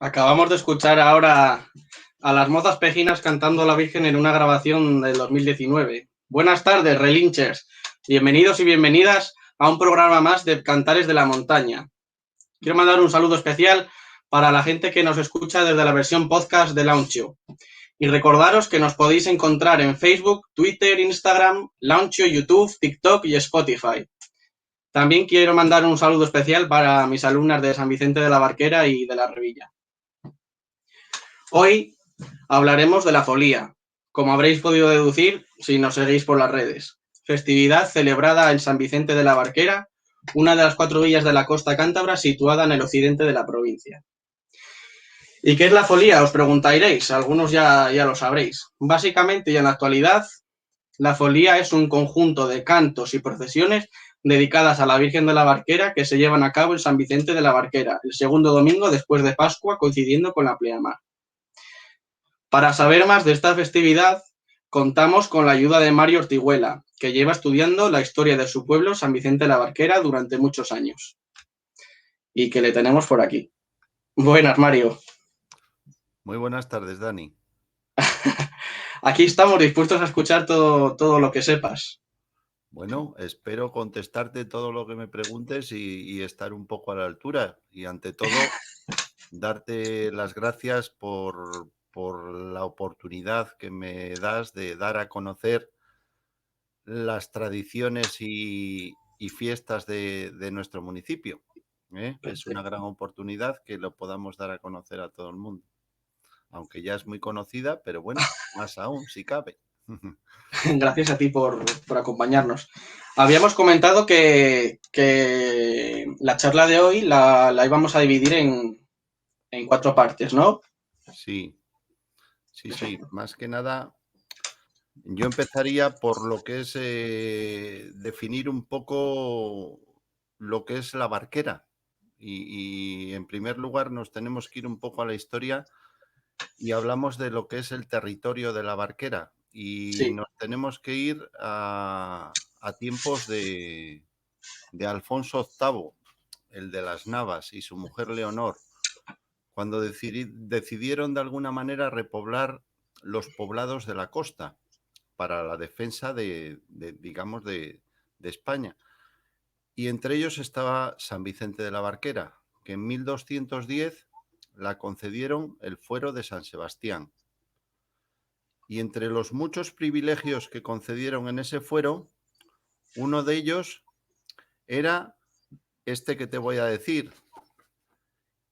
Acabamos de escuchar ahora a las mozas pejinas cantando a la Virgen en una grabación del 2019. Buenas tardes, relinchers. Bienvenidos y bienvenidas a un programa más de Cantares de la Montaña. Quiero mandar un saludo especial para la gente que nos escucha desde la versión podcast de Launchio. Y recordaros que nos podéis encontrar en Facebook, Twitter, Instagram, Launchio, YouTube, TikTok y Spotify. También quiero mandar un saludo especial para mis alumnas de San Vicente de la Barquera y de la Revilla. Hoy hablaremos de la folía, como habréis podido deducir si nos seguís por las redes. Festividad celebrada en San Vicente de la Barquera, una de las 4 villas de la costa cántabra situada en el occidente de la provincia. ¿Y qué es la folía? Os preguntaréis, algunos ya lo sabréis. Básicamente y en la actualidad, la folía es un conjunto de cantos y procesiones dedicadas a la Virgen de la Barquera que se llevan a cabo en San Vicente de la Barquera, el segundo domingo después de Pascua, coincidiendo con la pleamar. Para saber más de esta festividad, contamos con la ayuda de Mario Ortiguela, que lleva estudiando la historia de su pueblo, San Vicente de la Barquera, durante muchos años. Y que le tenemos por aquí. Buenas, Mario. Muy buenas tardes, Dani. Aquí estamos dispuestos a escuchar todo lo que sepas. Bueno, espero contestarte todo lo que me preguntes y estar un poco a la altura. Y ante todo, darte las gracias por la oportunidad que me das de dar a conocer las tradiciones y fiestas de nuestro municipio. Es una gran oportunidad que lo podamos dar a conocer a todo el mundo. Aunque ya es muy conocida, pero bueno, más aún, si cabe. Gracias a ti por acompañarnos. Habíamos comentado que la charla de hoy la íbamos a dividir en 4 partes, ¿no? Sí. Más que nada, yo empezaría por lo que es definir un poco lo que es la barquera. Y en primer lugar nos tenemos que ir un poco a la historia y hablamos de lo que es el territorio de la barquera. Y Sí. nos tenemos que ir a tiempos de Alfonso VIII, el de las Navas, y su mujer Leonor, cuando decidieron de alguna manera repoblar los poblados de la costa para la defensa digamos, de España. Y entre ellos estaba San Vicente de la Barquera, que en 1210 la concedieron el fuero de San Sebastián. Y entre los muchos privilegios que concedieron en ese fuero, uno de ellos era este que te voy a decir.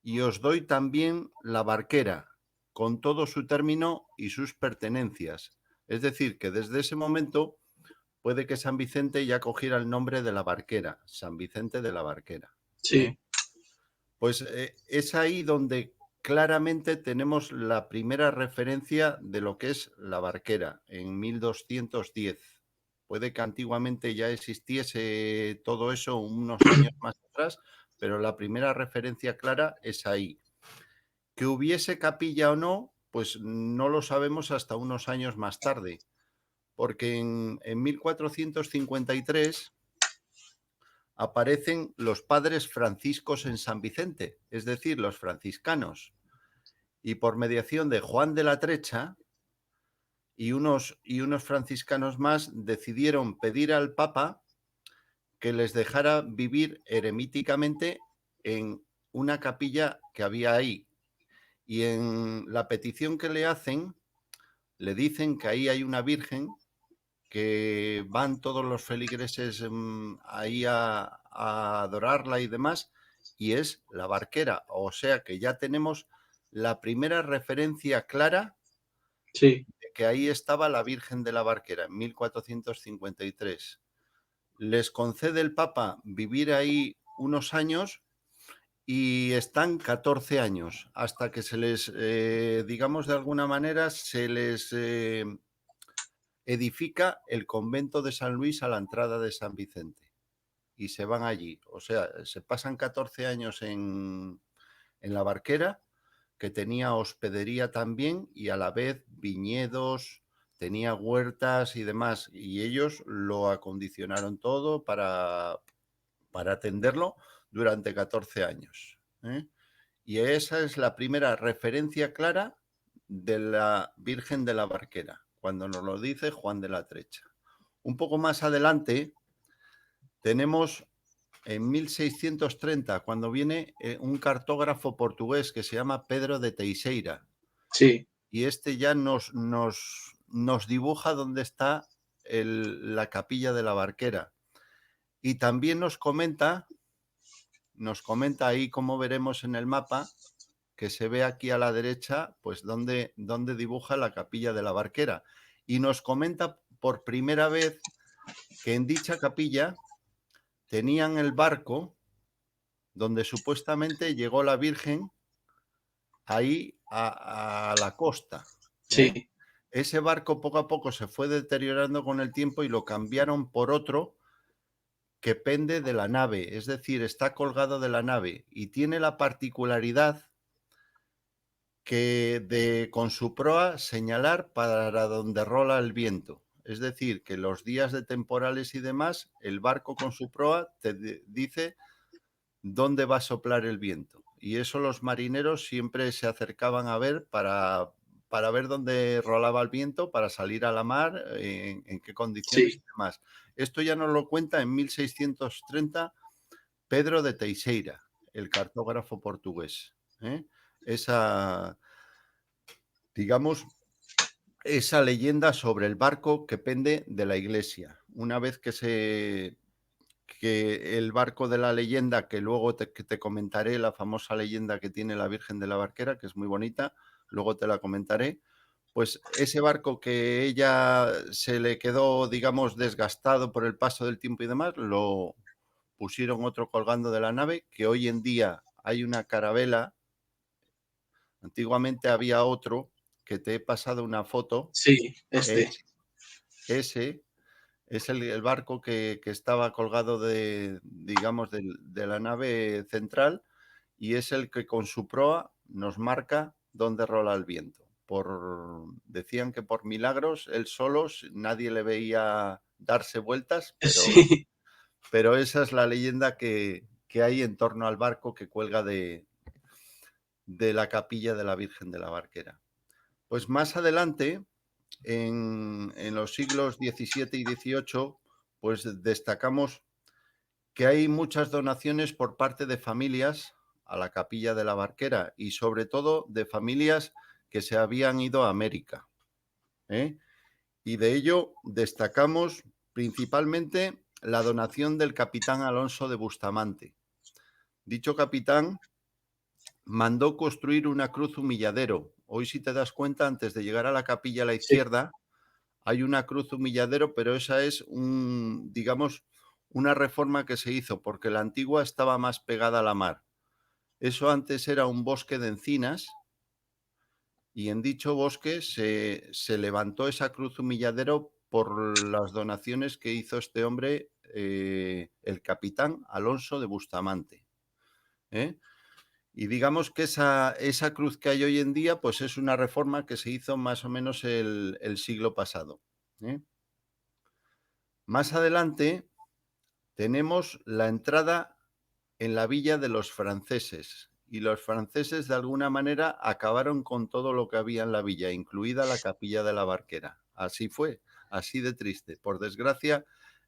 Y os doy también la barquera, con todo su término y sus pertenencias. Es decir, que desde ese momento puede que San Vicente ya cogiera el nombre de la Barquera, San Vicente de la Barquera. Sí. Pues es ahí donde claramente tenemos la primera referencia de lo que es la Barquera, en 1210. Puede que antiguamente ya existiese todo eso unos años más atrás, pero la primera referencia clara es ahí. Que hubiese capilla o no, pues no lo sabemos hasta unos años más tarde, porque en 1453 aparecen los padres franciscos en San Vicente, es decir, los franciscanos, y por mediación de Juan de la Trecha y unos franciscanos más decidieron pedir al Papa que les dejara vivir eremíticamente en una capilla que había ahí. Y en la petición que le hacen, le dicen que ahí hay una virgen, que van todos los feligreses ahí a adorarla y demás, y es la Barquera. O sea que ya tenemos la primera referencia clara Sí. de que ahí estaba la Virgen de la Barquera en 1453. Les concede el Papa vivir ahí unos años y están 14 años hasta que se les, digamos de alguna manera, se les edifica el convento de San Luis a la entrada de San Vicente y se van allí. O sea, se pasan 14 años en la Barquera, que tenía hospedería también y a la vez viñedos, tenía huertas y demás. Y ellos lo acondicionaron todo para atenderlo durante 14 años. Y esa es la primera referencia clara de la Virgen de la Barquera, cuando nos lo dice Juan de la Trecha. Un poco más adelante tenemos en 1630, cuando viene un cartógrafo portugués que se llama Pedro de Teixeira, Sí, y este ya nos dibuja dónde está la capilla de la Barquera. Y también nos comenta ahí, como veremos en el mapa, que se ve aquí a la derecha, pues dónde dibuja la capilla de la Barquera. Y nos comenta por primera vez que en dicha capilla tenían el barco donde supuestamente llegó la Virgen ahí a la costa. sí, Ese barco poco a poco se fue deteriorando con el tiempo y lo cambiaron por otro que pende de la nave, es decir, está colgado de la nave y tiene la particularidad que de con su proa señalar para donde rola el viento. Es decir, que los días de temporales y demás, el barco con su proa te dice dónde va a soplar el viento. Y eso los marineros siempre se acercaban a ver para ver dónde rolaba el viento, para salir a la mar, en qué condiciones sí. y demás. Esto ya nos lo cuenta en 1630 Pedro de Teixeira, el cartógrafo portugués. Esa, digamos, esa leyenda sobre el barco que pende de la iglesia. Una vez que el barco de la leyenda, que luego que te comentaré, la famosa leyenda que tiene la Virgen de la Barquera, que es muy bonita, luego te la comentaré, pues ese barco que ella se le quedó, digamos, desgastado por el paso del tiempo y demás, lo pusieron otro colgando de la nave, que hoy en día hay una carabela. Antiguamente había otro, que te he pasado una foto, Sí, este. es ese, es el barco que estaba colgado digamos, de la nave central, y es el que con su proa nos marca dónde rola el viento. Decían que por milagros, él solo, nadie le veía darse vueltas, Sí, pero esa es la leyenda que hay en torno al barco que cuelga de la capilla de la Virgen de la Barquera. Pues más adelante, en los siglos XVII y XVIII, pues destacamos que hay muchas donaciones por parte de familias a la capilla de la Barquera y sobre todo de familias que se habían ido a América. Y de ello destacamos principalmente la donación del capitán Alonso de Bustamante. Dicho capitán mandó construir una cruz humilladero. Hoy, si te das cuenta, antes de llegar a la capilla a la sí, izquierda, hay una cruz humilladero, pero esa es digamos, una reforma que se hizo porque la antigua estaba más pegada a la mar. Eso antes era un bosque de encinas y en dicho bosque se levantó esa cruz humilladero por las donaciones que hizo este hombre, el capitán Alonso de Bustamante. ¿eh? Y digamos que esa cruz que hay hoy en día, pues es una reforma que se hizo más o menos el siglo pasado. Más adelante tenemos la entrada en la villa de los franceses. Y los franceses, de alguna manera, acabaron con todo lo que había en la villa, incluida la capilla de la Barquera. Así fue, así de triste. Por desgracia,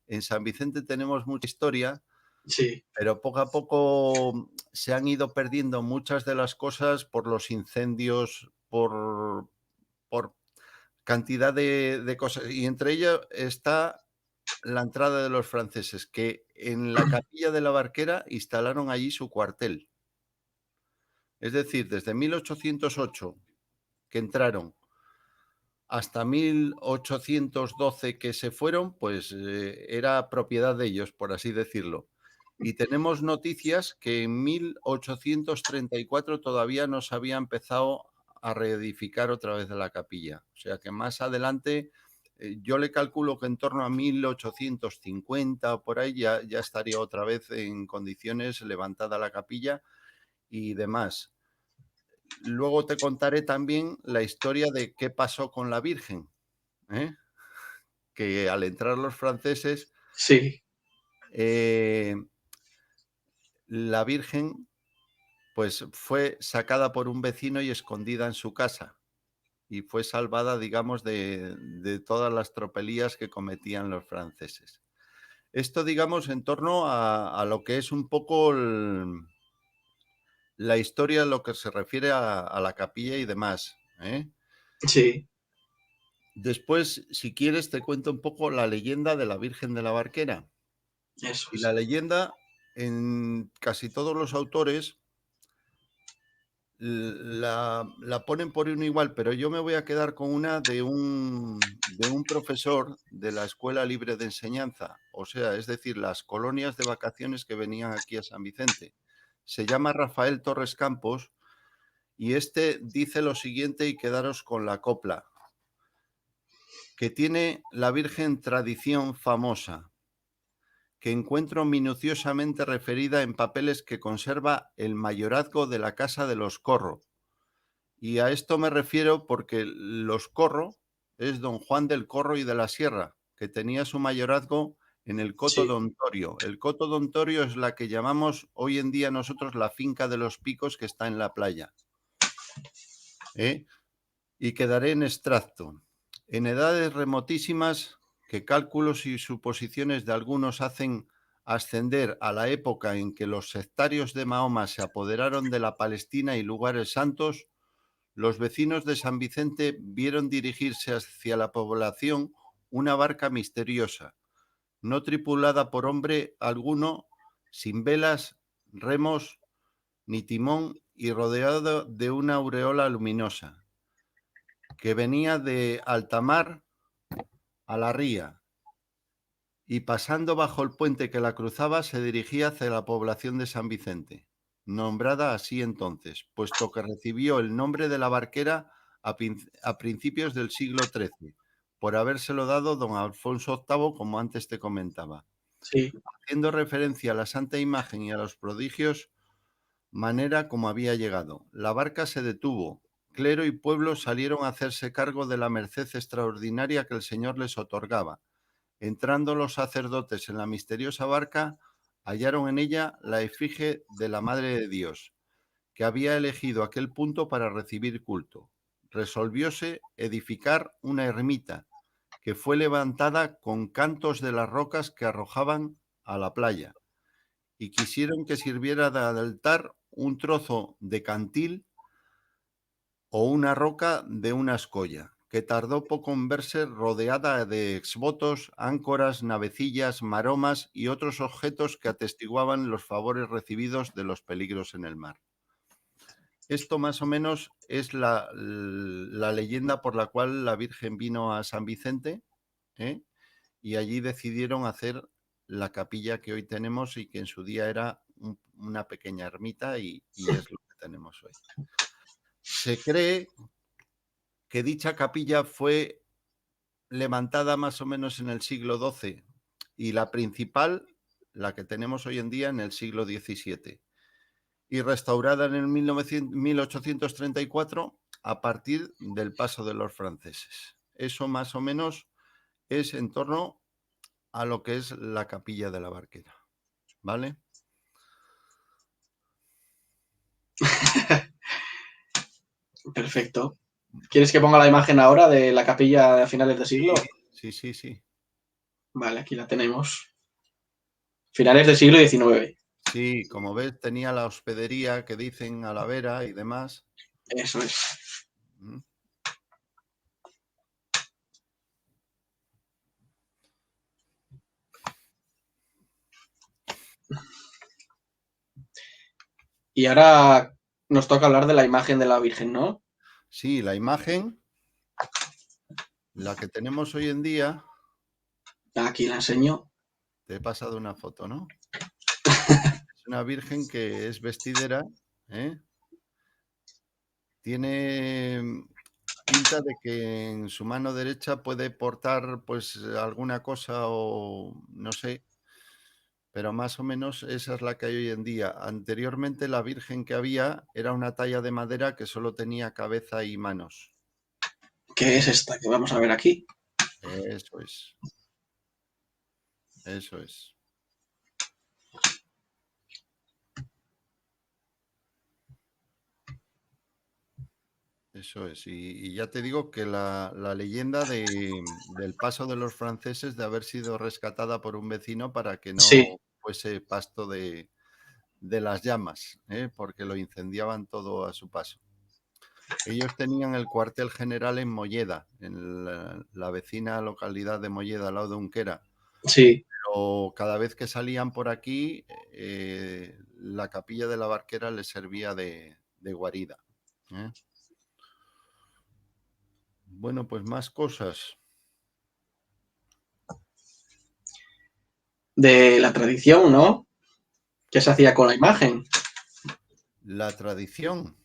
en San Vicente tenemos mucha historia, sí, pero poco a poco se han ido perdiendo muchas de las cosas por los incendios, por cantidad de cosas. Y entre ellas está la entrada de los franceses, que en la capilla de la Barquera instalaron allí su cuartel. Es decir, desde 1808 que entraron hasta 1812 que se fueron, pues era propiedad de ellos, por así decirlo. Y tenemos noticias que en 1834 todavía no se había empezado a reedificar otra vez la capilla. O sea que más adelante, yo le calculo que en torno a 1850 o por ahí ya estaría otra vez en condiciones levantada la capilla y demás. Luego te contaré también la historia de qué pasó con la Virgen, ¿eh? Que al entrar los franceses, sí, eh, la Virgen pues fue sacada por un vecino y escondida en su casa. Y fue salvada, digamos, de todas las tropelías que cometían los franceses. Esto, digamos, en torno a lo que es un poco la historia en lo que se refiere a la capilla y demás, ¿eh? Sí, Después, si quieres, te cuento un poco la leyenda de la Virgen de la Barquera. eso Y es. la leyenda, en casi todos los autores, la ponen por uno igual, pero yo me voy a quedar con una de un profesor de la Escuela Libre de Enseñanza, o sea, es decir, las colonias de vacaciones que venían aquí a San Vicente. Se llama Rafael Torres Campos y este dice lo siguiente y quedaros con la copla, que tiene la Virgen tradición famosa, que encuentro minuciosamente referida en papeles que conserva el mayorazgo de la Casa de los Corro. Y a esto me refiero porque los Corro es don Juan del Corro y de la Sierra, que tenía su mayorazgo en el Coto de Sí, Ontorio. El Coto de Ontorio es la que llamamos hoy en día nosotros la finca de los Picos, que está en la playa, ¿eh? Y quedaré en extracto. En edades remotísimas, que cálculos y suposiciones de algunos hacen ascender a la época en que los sectarios de Mahoma se apoderaron de la Palestina y lugares santos, los vecinos de San Vicente vieron dirigirse hacia la población una barca misteriosa, no tripulada por hombre alguno, sin velas, remos ni timón y rodeado de una aureola luminosa, que venía de alta mar a la ría y pasando bajo el puente que la cruzaba se dirigía hacia la población de San Vicente, nombrada así entonces, puesto que recibió el nombre de la barquera a principios del siglo XIII, por habérselo dado don Alfonso VIII, como antes te comentaba, sí, haciendo referencia a la Santa Imagen y a los prodigios, manera como había llegado. La barca se detuvo. Clero y pueblo salieron a hacerse cargo de la merced extraordinaria que el Señor les otorgaba. Entrando los sacerdotes en la misteriosa barca, hallaron en ella la efigie de la Madre de Dios, que había elegido aquel punto para recibir culto. Resolvióse edificar una ermita, que fue levantada con cantos de las rocas que arrojaban a la playa, y quisieron que sirviera de altar un trozo de cantil o una roca de una escolla, que tardó poco en verse rodeada de exvotos, áncoras, navecillas, maromas y otros objetos que atestiguaban los favores recibidos de los peligros en el mar. Esto más o menos es la leyenda por la cual la Virgen vino a San Vicente, ¿eh? Y allí decidieron hacer la capilla que hoy tenemos y que en su día era una pequeña ermita y es lo que tenemos hoy. Se cree que dicha capilla fue levantada más o menos en el siglo XII y la principal, la que tenemos hoy en día, en el siglo XVII y restaurada en el 1834 a partir del paso de los franceses. Eso más o menos es en torno a lo que es la capilla de la Barquera, ¿vale? perfecto. ¿Quieres que ponga la imagen ahora de la capilla de finales de Sí, siglo? sí, sí, sí. Vale, aquí la tenemos. Finales del siglo XIX. Sí, como ves, tenía la hospedería que dicen a la vera y demás. Eso es. ¿Mm? Y ahora nos toca hablar de la imagen de la Virgen, ¿no? Sí, la imagen, la que tenemos hoy en día, Aquí la enseño. te he pasado una foto, ¿no? Es una virgen que es vestidera, ¿eh? Tiene pinta de que en su mano derecha puede portar pues alguna cosa o no sé, pero más o menos esa es la que hay hoy en día. Anteriormente la virgen que había era una talla de madera que solo tenía cabeza y manos. ¿Qué es esta que vamos a ver aquí? Eso es, eso es. Eso es. Y ya te digo que la leyenda del paso de los franceses de haber sido rescatada por un vecino para que Sí, no fuese pasto de las llamas, ¿eh? Porque lo incendiaban todo a su paso. Ellos tenían el cuartel general en Molleda, en la vecina localidad de Molleda, al lado de Unquera. sí. Pero cada vez que salían por aquí, la capilla de la Barquera les servía de guarida, ¿eh? Bueno, pues más cosas. De la tradición, ¿no? ¿Qué se hacía con la imagen? La tradición,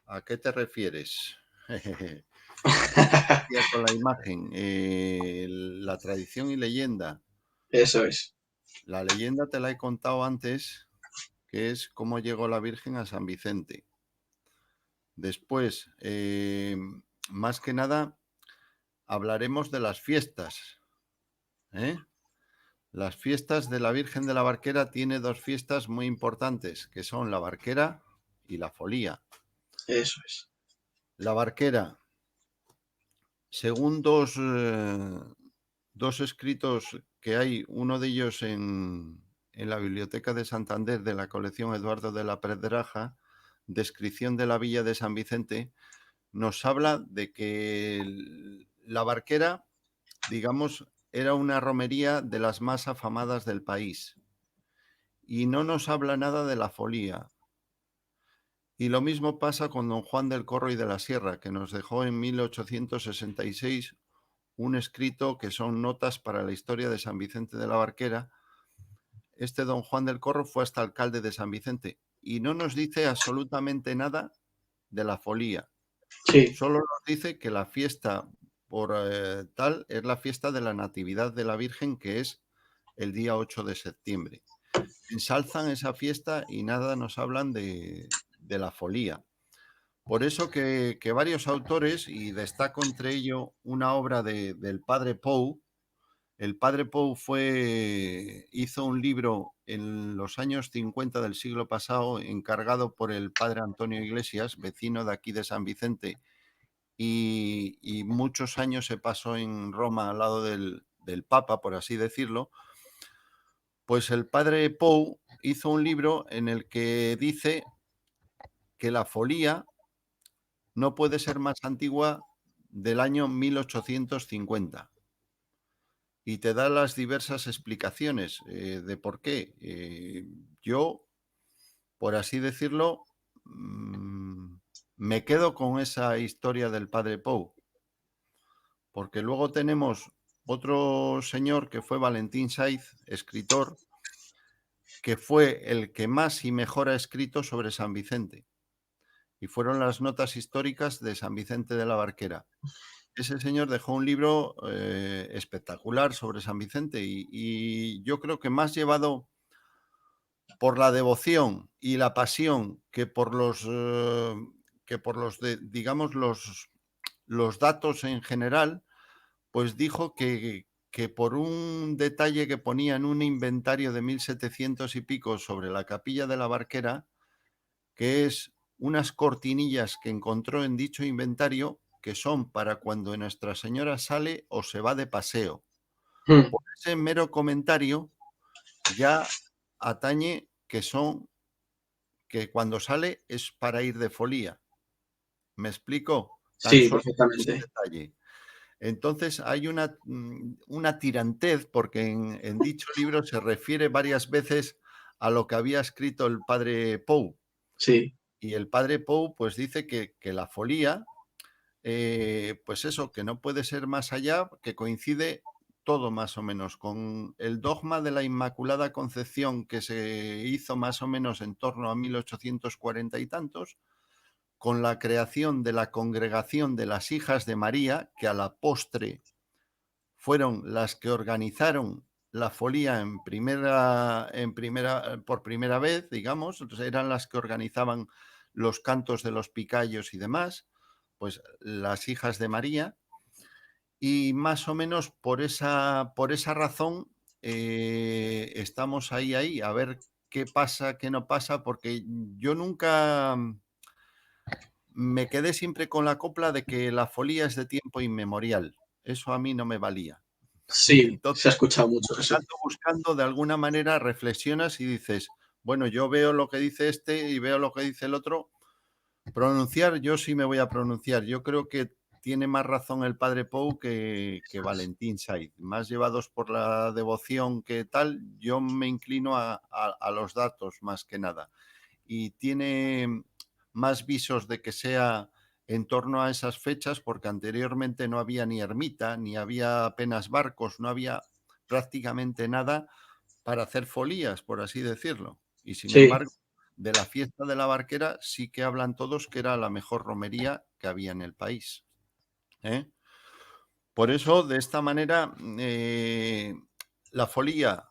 ¿a qué te refieres? Ya con la imagen, la tradición y leyenda. Eso es. La leyenda te la he contado antes, que es cómo llegó la Virgen a San Vicente. Después, más que nada, hablaremos de las fiestas, ¿eh? Las fiestas de la Virgen de la Barquera tiene dos fiestas muy importantes, que son la Barquera y la Folía. Eso es. La Barquera, según dos escritos que hay, uno de ellos en la Biblioteca de Santander de la colección Eduardo de la Pedraja, descripción de la villa de San Vicente, nos habla de que la Barquera, digamos, era una romería de las más afamadas del país. Y no nos habla nada de la Folía. Y lo mismo pasa con don Juan del Corro y de la Sierra, que nos dejó en 1866 un escrito que son notas para la historia de San Vicente de la Barquera. Este don Juan del Corro fue hasta alcalde de San Vicente y no nos dice absolutamente nada de la Folía. Sí, Solo nos dice que la fiesta por tal es la fiesta de la Natividad de la Virgen, que es el día 8 de septiembre. Ensalzan esa fiesta y nada nos hablan de la Folía. Por eso que varios autores, y destaco entre ello una obra del padre Pou. El padre Pou hizo un libro en los años 50 del siglo pasado, encargado por el padre Antonio Iglesias, vecino de aquí de San Vicente, y muchos años se pasó en Roma al lado del Papa, por así decirlo. Pues el padre Pou hizo un libro en el que dice que la folía no puede ser más antigua del año 1850 y te da las diversas explicaciones de por qué. Yo, por así decirlo, me quedo con esa historia del padre Pou, porque luego tenemos otro señor que fue Valentín Saiz, escritor, que fue el que más y mejor ha escrito sobre San Vicente, y fueron las notas históricas de San Vicente de la Barquera. Ese señor dejó un libro espectacular sobre San Vicente y yo creo que más llevado por la devoción y la pasión que por digamos, los datos en general, pues dijo que por un detalle que ponía en un inventario de 1700 y pico sobre la capilla de la Barquera, que es unas cortinillas que encontró en dicho inventario que son para cuando Nuestra Señora sale o se va de paseo. mm, Por ese mero comentario ya atañe que cuando sale es para ir de folía. ¿Me explico? Tan sí, solo ese perfectamente. detalle. Entonces hay una tirantez, porque en dicho libro se refiere varias veces a lo que había escrito el padre Pou. Sí, Y el padre Pou pues dice que la folía, pues eso, que no puede ser más allá, que coincide todo más o menos con el dogma de la Inmaculada Concepción que se hizo más o menos en torno a 1840 y tantos, con la creación de la congregación de las hijas de María, que a la postre fueron las que organizaron la folía por primera vez, digamos, entonces eran las que organizaban los cantos de los picayos y demás, pues las hijas de María, y más o menos por esa razón estamos ahí, a ver qué pasa, qué no pasa, porque yo nunca, me quedé siempre con la copla de que la folía es de tiempo inmemorial. Eso a mí no me valía. Sí, se ha Entonces, escuchado mucho eso. buscando, de alguna manera reflexionas y dices, bueno, yo veo lo que dice este y veo lo que dice el otro. Pronunciar, yo sí me voy a pronunciar. Yo creo que tiene más razón el padre Pou que Valentín Saiz. Más llevados por la devoción que tal, yo me inclino a los datos más que nada. Y tiene más visos de que sea en torno a esas fechas, porque anteriormente no había ni ermita, ni había apenas barcos, no había prácticamente nada para hacer folías, por así decirlo. Y sin Sí, embargo, de la fiesta de la Barquera sí que hablan todos que era la mejor romería que había en el país. ¿Eh? Por eso, de esta manera, la folía,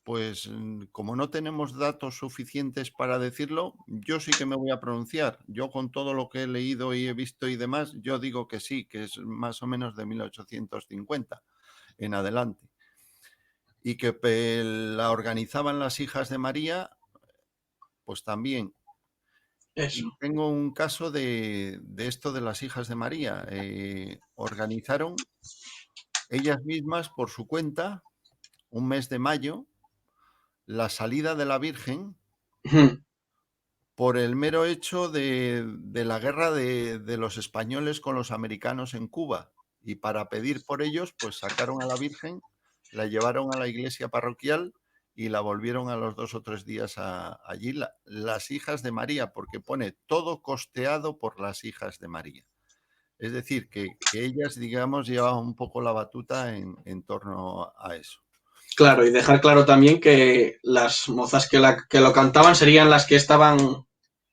pues como no tenemos datos suficientes para decirlo, yo sí que me voy a pronunciar. Yo con todo lo que he leído y he visto y demás, yo digo que sí, que es más o menos de 1850 en adelante. Y que la organizaban las hijas de María, pues también. eso. Y tengo un caso de esto de las hijas de María. Organizaron ellas mismas por su cuenta, un mes de mayo, la salida de la Virgen Ujú. por el mero hecho de la guerra de los españoles con los americanos en Cuba. Y para pedir por ellos, pues sacaron a la Virgen, la llevaron a la iglesia parroquial y la volvieron a los 2 o 3 días allí, las hijas de María, porque pone todo costeado por las hijas de María. Es decir, que ellas, digamos, llevaban un poco la batuta en torno a eso. Claro, y dejar claro también que las mozas que lo cantaban serían las que estaban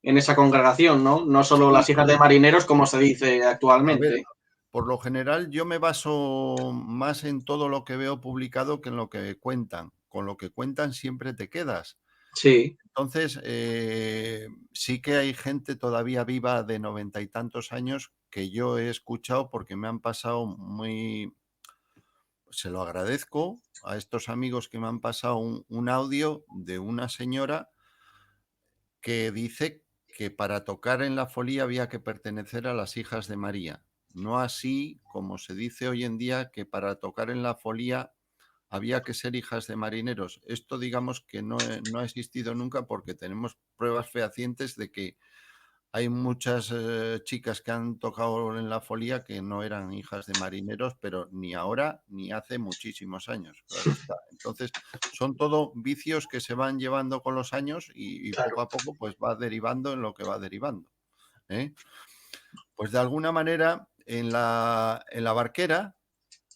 en esa congregación, ¿no? No solo Sí, las hijas de marineros, como se dice a ver, actualmente. por lo general yo me baso más en todo lo que veo publicado que en lo que cuentan. Con lo que cuentan siempre te quedas. Sí, Entonces, sí que hay gente todavía viva de 90 y tantos años que yo he escuchado porque me han pasado muy, se lo agradezco a estos amigos que me han pasado un audio de una señora que dice que para tocar en la folía había que pertenecer a las hijas de María. No así como se dice hoy en día que para tocar en la folía había que ser hijas de marineros. Esto digamos que no ha existido nunca porque tenemos pruebas fehacientes de que hay muchas chicas que han tocado en la folía que no eran hijas de marineros, pero ni ahora ni hace muchísimos años, claro está. Entonces, son todo vicios que se van llevando con los años y poco claro. a poco pues va derivando en lo que va derivando. ¿Eh? Pues de alguna manera, en la Barquera,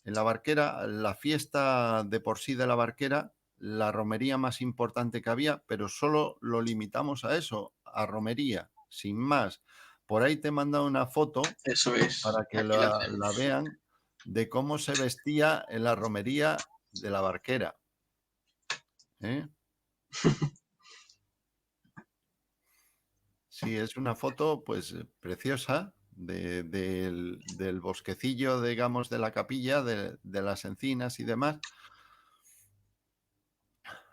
la fiesta de por sí de la Barquera, la romería más importante que había, pero solo lo limitamos a eso, a romería, sin más. Por ahí te he mandado una foto Eso es. para que Aquí la la tenemos. vean de cómo se vestía en la romería de la Barquera. ¿Eh? Sí, es una foto pues preciosa del bosquecillo, digamos, de la capilla, de las encinas y demás.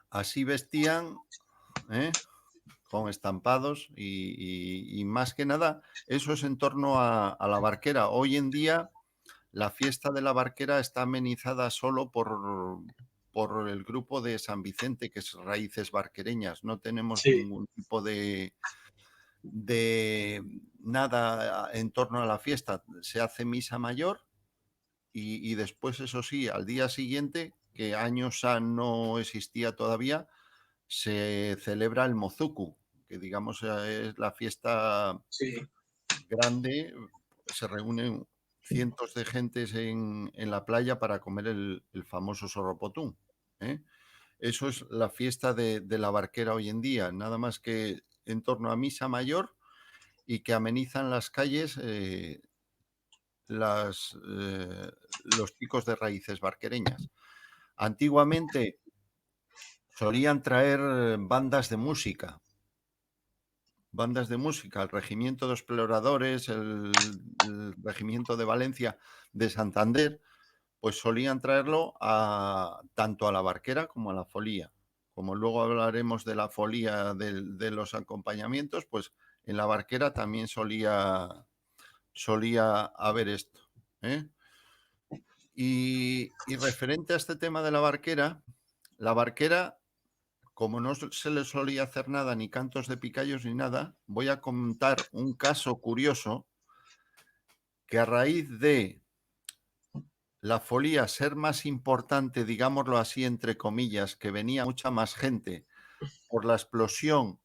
Así vestían, ¿eh? Con estampados y más que nada, eso es en torno a la Barquera. Hoy en día, la fiesta de la Barquera está amenizada solo por el grupo de San Vicente, que es Raíces Barquereñas. No tenemos Sí, ningún tipo de nada en torno a la fiesta. Se hace misa mayor y después, eso sí, al día siguiente, que años no existía todavía, se celebra el Mozuku, que digamos es la fiesta sí. grande. Se reúnen cientos de gentes en la playa para comer el famoso sorropotún. ¿Eh? Eso es la fiesta de la Barquera hoy en día, nada más que en torno a misa mayor y que amenizan las calles las, los chicos de raíces barquereñas. Antiguamente solían traer bandas de música, el Regimiento de Exploradores, el Regimiento de Valencia de Santander, pues solían traerlo tanto a la Barquera como a la Folía. Como luego hablaremos de la Folía de los acompañamientos, pues en la Barquera también solía haber esto. ¿Eh? Y referente a este tema de la Barquera, como no se le solía hacer nada, ni cantos de picayos ni nada, voy a contar un caso curioso que a raíz de la folía ser más importante, digámoslo así, entre comillas, que venía mucha más gente por la explosión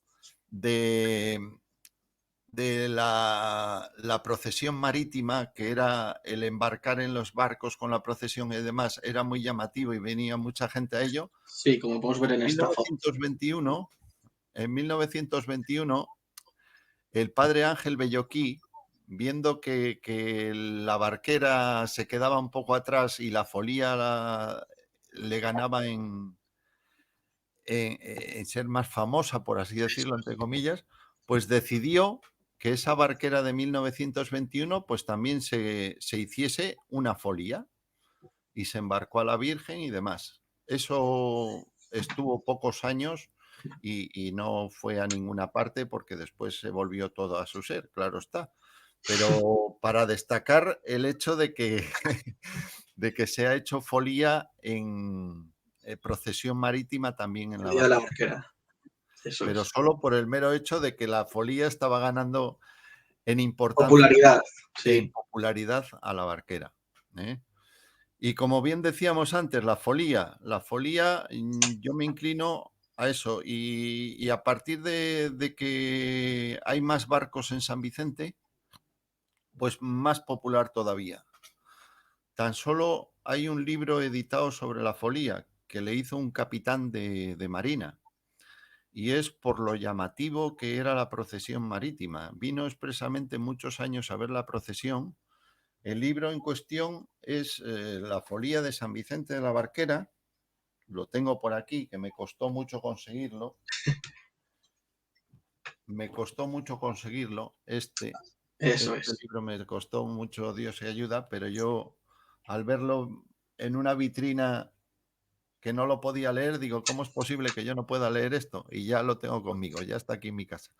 de, la procesión marítima, que era el embarcar en los barcos con la procesión y demás, era muy llamativo y venía mucha gente a ello. Sí, como podemos ver en esta foto. 1921, en 1921, el padre Ángel Belloquí, viendo que la Barquera se quedaba un poco atrás y la folía le ganaba en ser más famosa, por así decirlo, entre comillas, pues decidió que esa Barquera de 1921 pues también se hiciese una folía y se embarcó a la Virgen y demás. Eso estuvo pocos años y no fue a ninguna parte porque después se volvió todo a su ser, claro está. Pero para destacar el hecho de que, de que se ha hecho folía en procesión marítima también en El la día de la Barquera, Barquera. Eso pero es. solo por el mero hecho de que la folía estaba ganando en importancia Popularidad, e en sí. popularidad a la Barquera. ¿Eh? Y como bien decíamos antes, la folía, yo me inclino a eso. Y a partir de que hay más barcos en San Vicente, pues más popular todavía. Tan solo hay un libro editado sobre la folía que le hizo un capitán de marina. Y es por lo llamativo que era la procesión marítima. Vino expresamente muchos años a ver la procesión. El libro en cuestión es La folía de San Vicente de la Barquera. Lo tengo por aquí, que me costó mucho conseguirlo. Me costó mucho conseguirlo. Eso Este es. libro me costó mucho, Dios y ayuda, pero yo al verlo en una vitrina que no lo podía leer, digo, ¿cómo es posible que yo no pueda leer esto? Y ya lo tengo conmigo, ya está aquí en mi casa.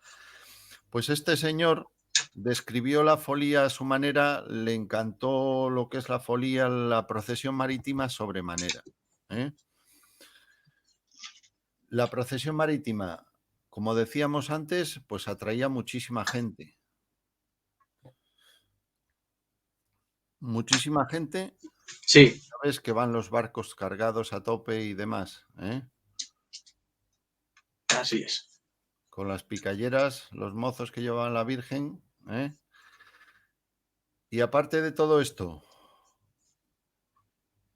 Pues este señor describió la folía a su manera, le encantó lo que es la folía, la procesión marítima sobremanera. ¿Eh? La procesión marítima, como decíamos antes, pues atraía muchísima gente. Muchísima gente, Sí, sabes que van los barcos cargados a tope y demás, ¿eh? así es. Con las picalleras, los mozos que llevaban la Virgen, ¿eh? Y aparte de todo esto,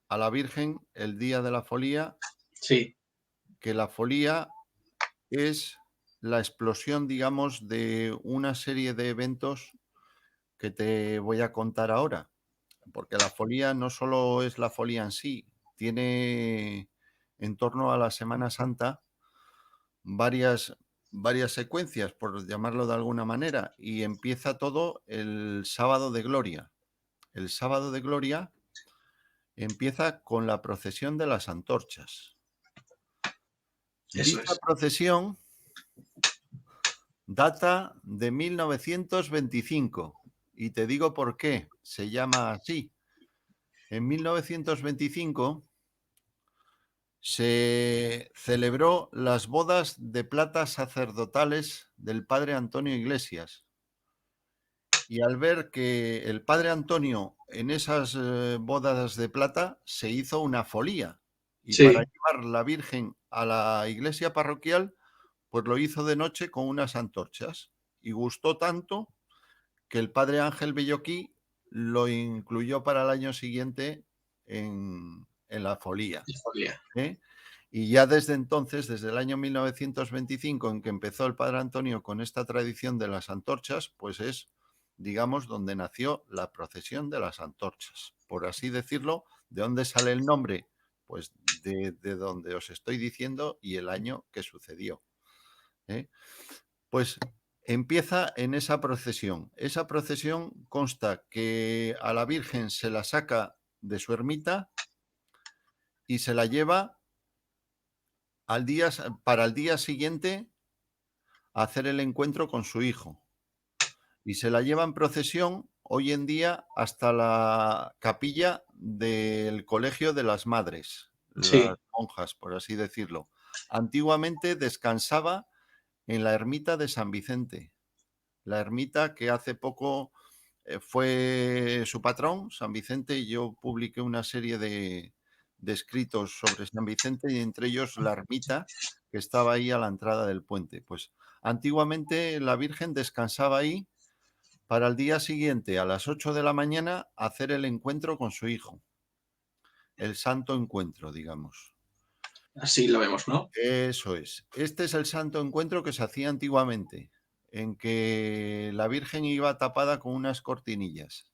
a la Virgen, el día de la folía, Sí, que la folía es la explosión, digamos, de una serie de eventos que te voy a contar ahora. Porque la folía no solo es la folía en sí, tiene en torno a la Semana Santa varias, varias secuencias, por llamarlo de alguna manera, y empieza todo el sábado de gloria. El sábado de gloria empieza con la procesión de las antorchas. eso Dicha es. procesión data de 1925 y te digo por qué se llama así. En 1925 se celebró las bodas de plata sacerdotales del padre Antonio Iglesias. Y al ver que el padre Antonio en esas bodas de plata se hizo una folía y para Sí, llevar la Virgen a la iglesia parroquial, pues lo hizo de noche con unas antorchas. Y gustó tanto que el padre Ángel Belloquí lo incluyó para el año siguiente en la folía. híjole. ¿Eh? Y ya desde entonces, desde el año 1925, en que empezó el padre Antonio con esta tradición de las antorchas, pues es, digamos, donde nació la procesión de las antorchas. Por así decirlo, ¿de dónde sale el nombre? Pues de donde os estoy diciendo y el año que sucedió. ¿Eh? Pues empieza en esa procesión. Esa procesión consta que a la Virgen se la saca de su ermita y se la lleva para el día siguiente a hacer el encuentro con su hijo. y se la lleva en procesión hoy en día hasta la capilla del Colegio de las Madres, las Sí, monjas, por así decirlo. Antiguamente descansaba en la ermita de San Vicente, la ermita que hace poco fue su patrón, San Vicente, y yo publiqué una serie de escritos sobre San Vicente y entre ellos la ermita que estaba ahí a la entrada del puente. Pues antiguamente la Virgen descansaba ahí para el día siguiente, a las 8 de la mañana, hacer el encuentro con su hijo, el santo encuentro, digamos. así lo vemos, ¿no? Eso es. Este es el santo encuentro que se hacía antiguamente, en que la Virgen iba tapada con unas cortinillas.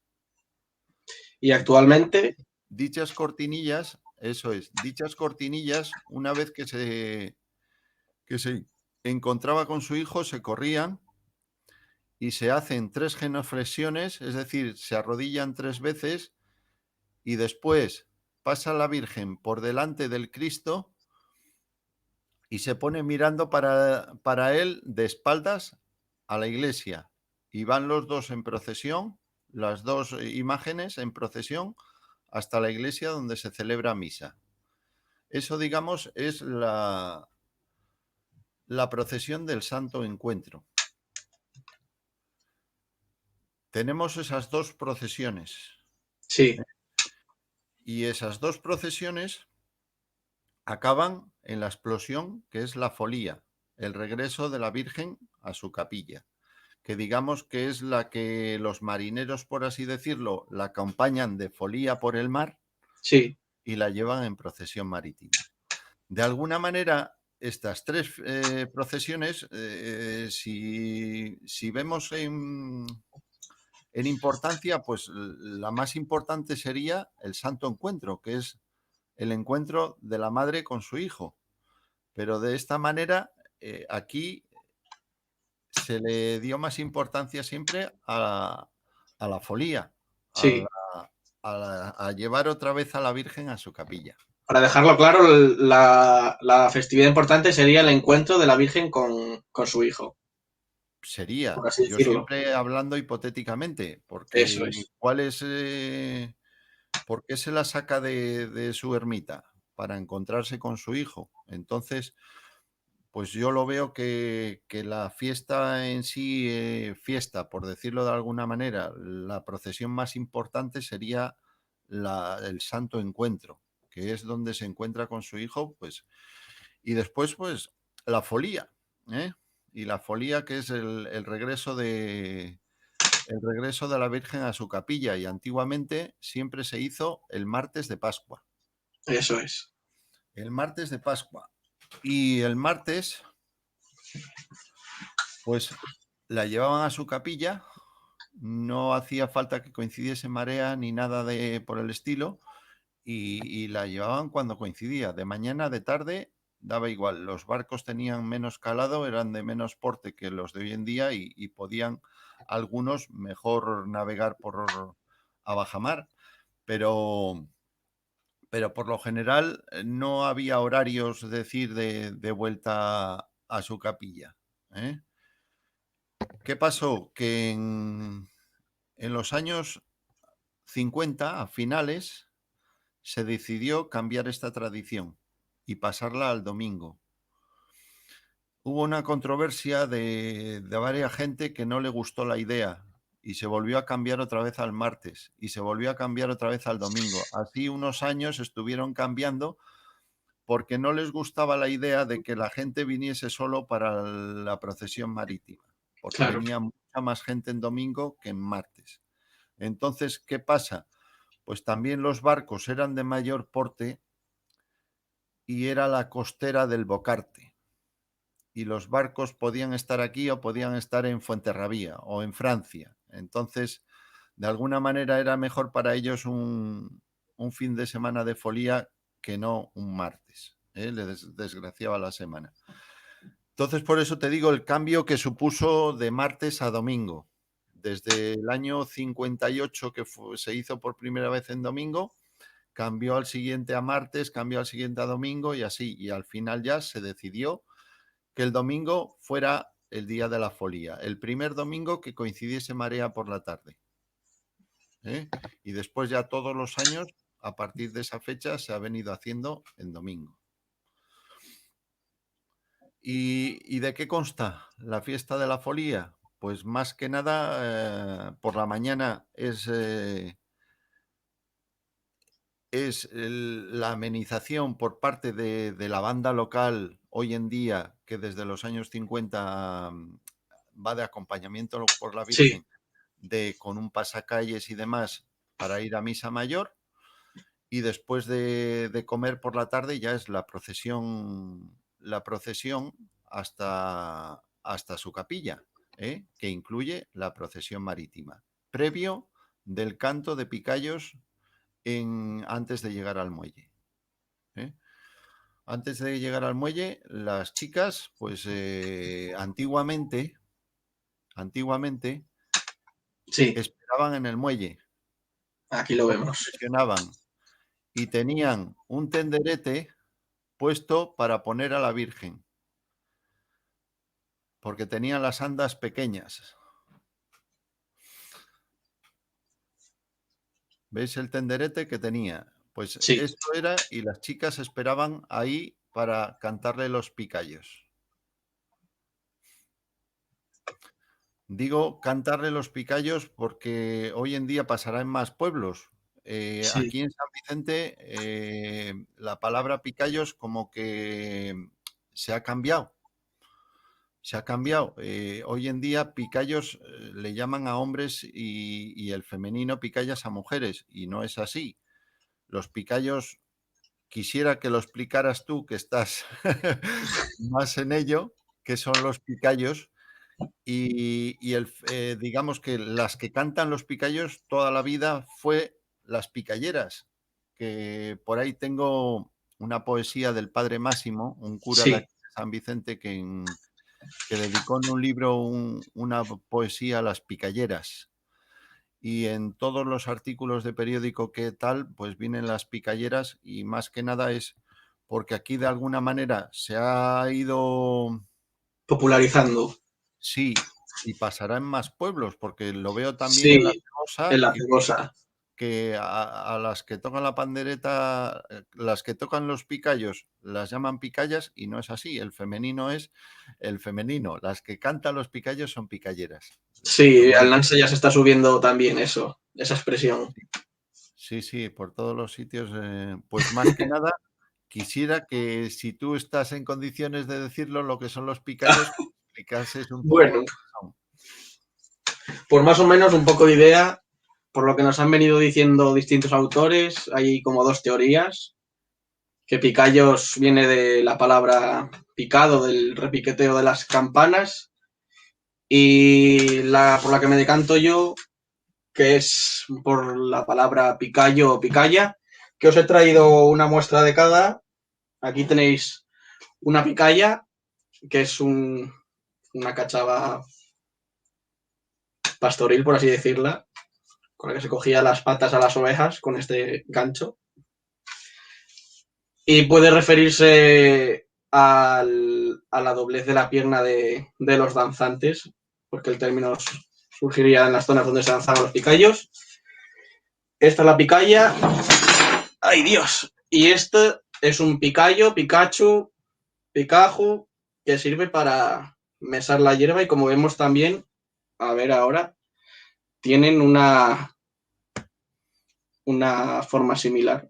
Y actualmente, Dichas cortinillas, eso es, dichas cortinillas, una vez que se encontraba con su hijo, se corrían y se hacen 3 genuflexiones, es decir, se arrodillan 3 veces y después pasa la Virgen por delante del Cristo y se pone mirando para él de espaldas a la iglesia. Y van los dos en procesión, las dos imágenes en procesión, hasta la iglesia donde se celebra misa. Eso, digamos, es la procesión del Santo Encuentro. Tenemos esas dos procesiones. sí, Y esas dos procesiones acaban en la explosión, que es la folía, el regreso de la Virgen a su capilla, que digamos que es la que los marineros, por así decirlo, la acompañan de folía por el mar sí, y la llevan en procesión marítima. De alguna manera, estas 3 procesiones, si vemos en importancia, pues la más importante sería el Santo Encuentro, que es el encuentro de la madre con su hijo. Pero de esta manera, aquí se le dio más importancia siempre a la folía, a, sí. la- a llevar otra vez a la Virgen a su capilla. Para dejarlo claro, la festividad importante sería el encuentro de la Virgen con su hijo, Sería, por así yo decirlo. siempre hablando hipotéticamente, Eso porque es. ¿cuál es, por qué se la saca de su ermita? Para encontrarse con su hijo. Entonces, pues yo lo veo que la fiesta en sí, fiesta, por decirlo de alguna manera, la procesión más importante sería el Santo Encuentro, que es donde se encuentra con su hijo, pues, y después, pues, la folía, ¿eh? Y la folía que es el regreso de la Virgen a su capilla, y antiguamente siempre se hizo el martes de Pascua. Eso es. El martes de Pascua. Y el martes, pues la llevaban a su capilla, no hacía falta que coincidiese marea ni nada de por el estilo, y la llevaban cuando coincidía, de mañana, de tarde, daba igual. Los barcos tenían menos calado, eran de menos porte que los de hoy en día y podían algunos mejor navegar por a bajamar, pero, pero por lo general no había horarios, es decir, de vuelta a su capilla. ¿Eh? ¿Qué pasó? Que en los años 50, a finales, se decidió cambiar esta tradición y pasarla al domingo. Hubo una controversia de varias gente que no le gustó la idea y se volvió a cambiar otra vez al martes y se volvió a cambiar otra vez al domingo. Así unos años estuvieron cambiando porque no les gustaba la idea de que la gente viniese solo para la procesión marítima, porque Claro. venía mucha más gente en domingo que en martes. Entonces, ¿qué pasa? Pues también los barcos eran de mayor porte y era la costera del Bocarte. Y los barcos podían estar aquí o podían estar en Fuenterrabía o en Francia. Entonces, de alguna manera era mejor para ellos un fin de semana de folía que no un martes. ¿Eh? Les desgraciaba la semana. Entonces, por eso te digo el cambio que supuso de martes a domingo. Desde el año 58 que se hizo por primera vez en domingo, cambió al siguiente a martes, cambió al siguiente a domingo y así. Y al final ya se decidió que el domingo fuera el día de la folía, el primer domingo que coincidiese marea por la tarde. Y después ya todos los años, a partir de esa fecha, se ha venido haciendo en domingo. ¿Y de qué consta la fiesta de la folía? Pues más que nada, por la mañana es la amenización por parte de la banda local hoy en día, que desde los años 50 va de acompañamiento por la Sí, Virgen, con un pasacalles y demás para ir a misa mayor. Y después de comer por la tarde ya es la procesión hasta su capilla, que incluye la procesión marítima, previo del canto de picayos antes de llegar al muelle. Antes de llegar al muelle, las chicas, pues antiguamente sí, esperaban en el muelle, aquí lo no vemos. procesionaban y tenían un tenderete puesto para poner a la Virgen, porque tenían las andas pequeñas. ¿Veis el tenderete que tenía? Pues Sí, esto era, y las chicas esperaban ahí para cantarle los picayos. Digo cantarle los picayos porque hoy en día pasará en más pueblos. sí, Aquí en San Vicente la palabra picayos como que se ha cambiado. Se ha cambiado. Hoy en día picayos le llaman a hombres y el femenino picayas a mujeres y no es así. Los picayos, quisiera que lo explicaras tú que estás más en ello, que son los picayos. Digamos que las que cantan los picayos toda la vida fue las picalleras, que por ahí tengo una poesía del padre Máximo, un cura de aquí sí. de San Vicente, que dedicó en un libro una poesía a las picalleras. Y en todos los artículos de periódico que tal, pues vienen las picalleras y más que nada es porque aquí de alguna manera se ha ido. Popularizando. Sí, y pasará en más pueblos, porque lo veo también en La Sí, en Cegosa, la que, cegosa. que a las que tocan la pandereta, las que tocan los picayos, las llaman picayas y no es así. El femenino es el femenino. Las que cantan los picayos son picalleras. Pero Sí, al bueno, Nansa ya se está subiendo también eso, esa expresión. sí, sí, por todos los sitios. Pues más que nada, quisiera que si tú estás en condiciones de decirlo, lo que son los picayos, explicases un poco Bueno, lo que son. pues más o menos un poco de idea, por lo que nos han venido diciendo distintos autores, hay como dos teorías, que picayos viene de la palabra picado, del repiqueteo de las campanas, y por la que me decanto yo, que es por la palabra picayo o picaya, que os he traído una muestra de cada. Aquí tenéis una picaya, que es una cachava pastoril, por así decirla, con la que se cogía las patas a las ovejas con este gancho. Y puede referirse a la doblez de la pierna de los danzantes, porque el término surgiría en las zonas donde se danzaban los picayos. Esta es la picaya. ¡Ay, Dios! Y este es un picayo, Pikachu, Pikachu, que sirve para mesar la hierba y como vemos también, a ver ahora, tienen una forma similar.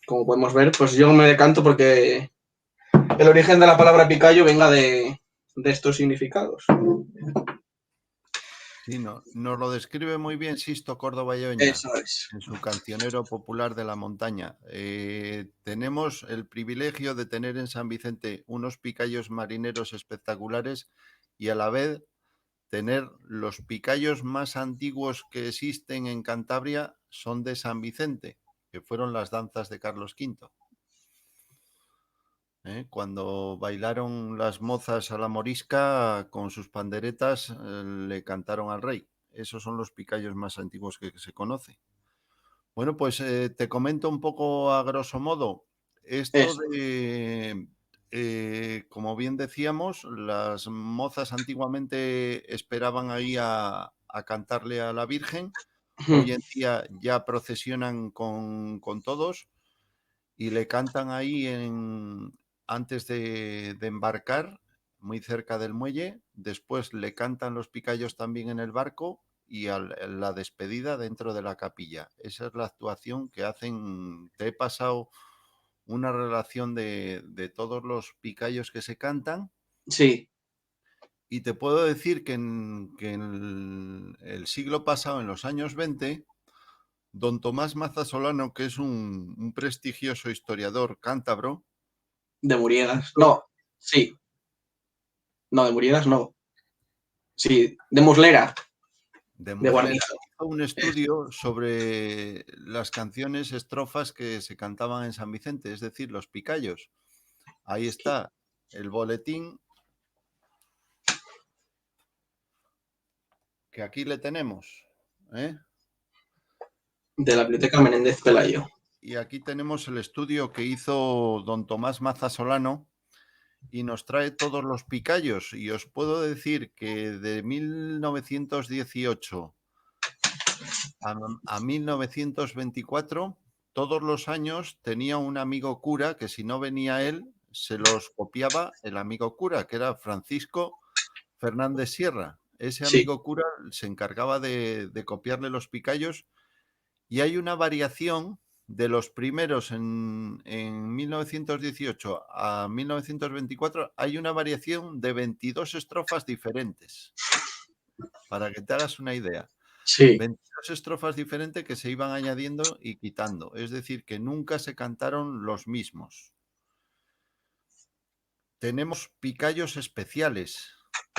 Como podemos ver, pues yo me decanto porque el origen de la palabra picayo venga de estos significados. Sí, no, nos lo describe muy bien Sisto Córdoba y Oña Eso es. en su Cancionero Popular de la Montaña. Tenemos el privilegio de tener en San Vicente unos picayos marineros espectaculares y a la vez tener los picayos más antiguos que existen en Cantabria son de San Vicente, que fueron las danzas de Carlos V. Cuando bailaron las mozas a la morisca con sus panderetas, le cantaron al rey. Esos son los picayos más antiguos que se conoce. Bueno, pues te comento un poco a grosso modo. Esto Eso. de como bien decíamos, las mozas antiguamente esperaban ahí a cantarle a la Virgen. Hoy en día ya procesionan con todos y le cantan ahí antes de embarcar, muy cerca del muelle. Después le cantan los picayos también en el barco y la despedida dentro de la capilla. Esa es la actuación que hacen. Te he pasado una relación de todos los picayos que se cantan. Sí, Y te puedo decir que en el siglo pasado, en los años 20, don Tomás Maza Solano, que es un prestigioso historiador cántabro, de Muriedas. hizo No, sí, no, de Muriedas no. Sí, de Muslera, de de Muslera, Guarnizo. hizo un estudio sobre las canciones estrofas que se cantaban en San Vicente, es decir, los picayos. Ahí está el boletín, que aquí le tenemos, ¿eh? De la Biblioteca Menéndez Pelayo. Y aquí tenemos el estudio que hizo don Tomás Maza Solano y nos trae todos los picayos. Y os puedo decir que de 1918 a 1924, todos los años tenía un amigo cura que si no venía él, se los copiaba el amigo cura, que era Francisco Fernández Sierra. Ese Sí, amigo cura se encargaba de copiarle los picayos y hay una variación de los primeros en 1918 a 1924, hay una variación de 22 estrofas diferentes, para que te hagas una idea. sí, 22 estrofas diferentes que se iban añadiendo y quitando, es decir, que nunca se cantaron los mismos. Tenemos picayos especiales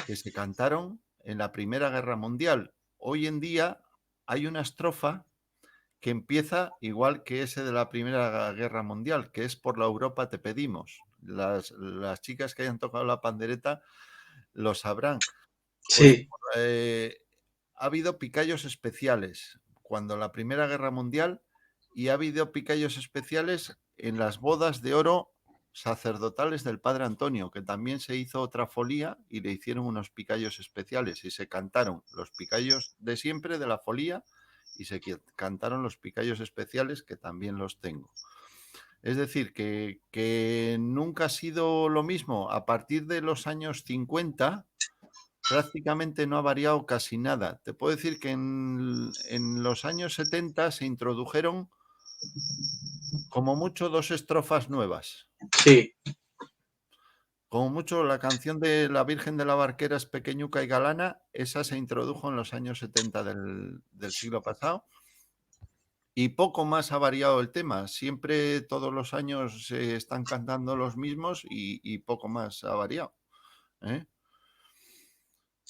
que se cantaron en la Primera Guerra Mundial. Hoy en día hay una estrofa que empieza igual que ese de la Primera Guerra Mundial, que es Por la Europa te pedimos. Las chicas que hayan tocado la pandereta lo sabrán. Pues sí, eh, ha habido picayos especiales cuando la Primera Guerra Mundial y ha habido picayos especiales en las bodas de oro sacerdotales del Padre Antonio, que también se hizo otra folía y le hicieron unos picayos especiales y se cantaron los picayos de siempre de la folía y se cantaron los picayos especiales que también los tengo. Es decir, que nunca ha sido lo mismo. A partir de los años 50 prácticamente no ha variado casi nada. Te puedo decir que en los años 70 se introdujeron como mucho dos estrofas nuevas. sí. Como mucho la canción de La Virgen de la Barquera es pequeñuca y galana, esa se introdujo en los años 70 del siglo pasado. Y poco más ha variado el tema. Siempre todos los años se están cantando los mismos y poco más ha variado, ¿eh?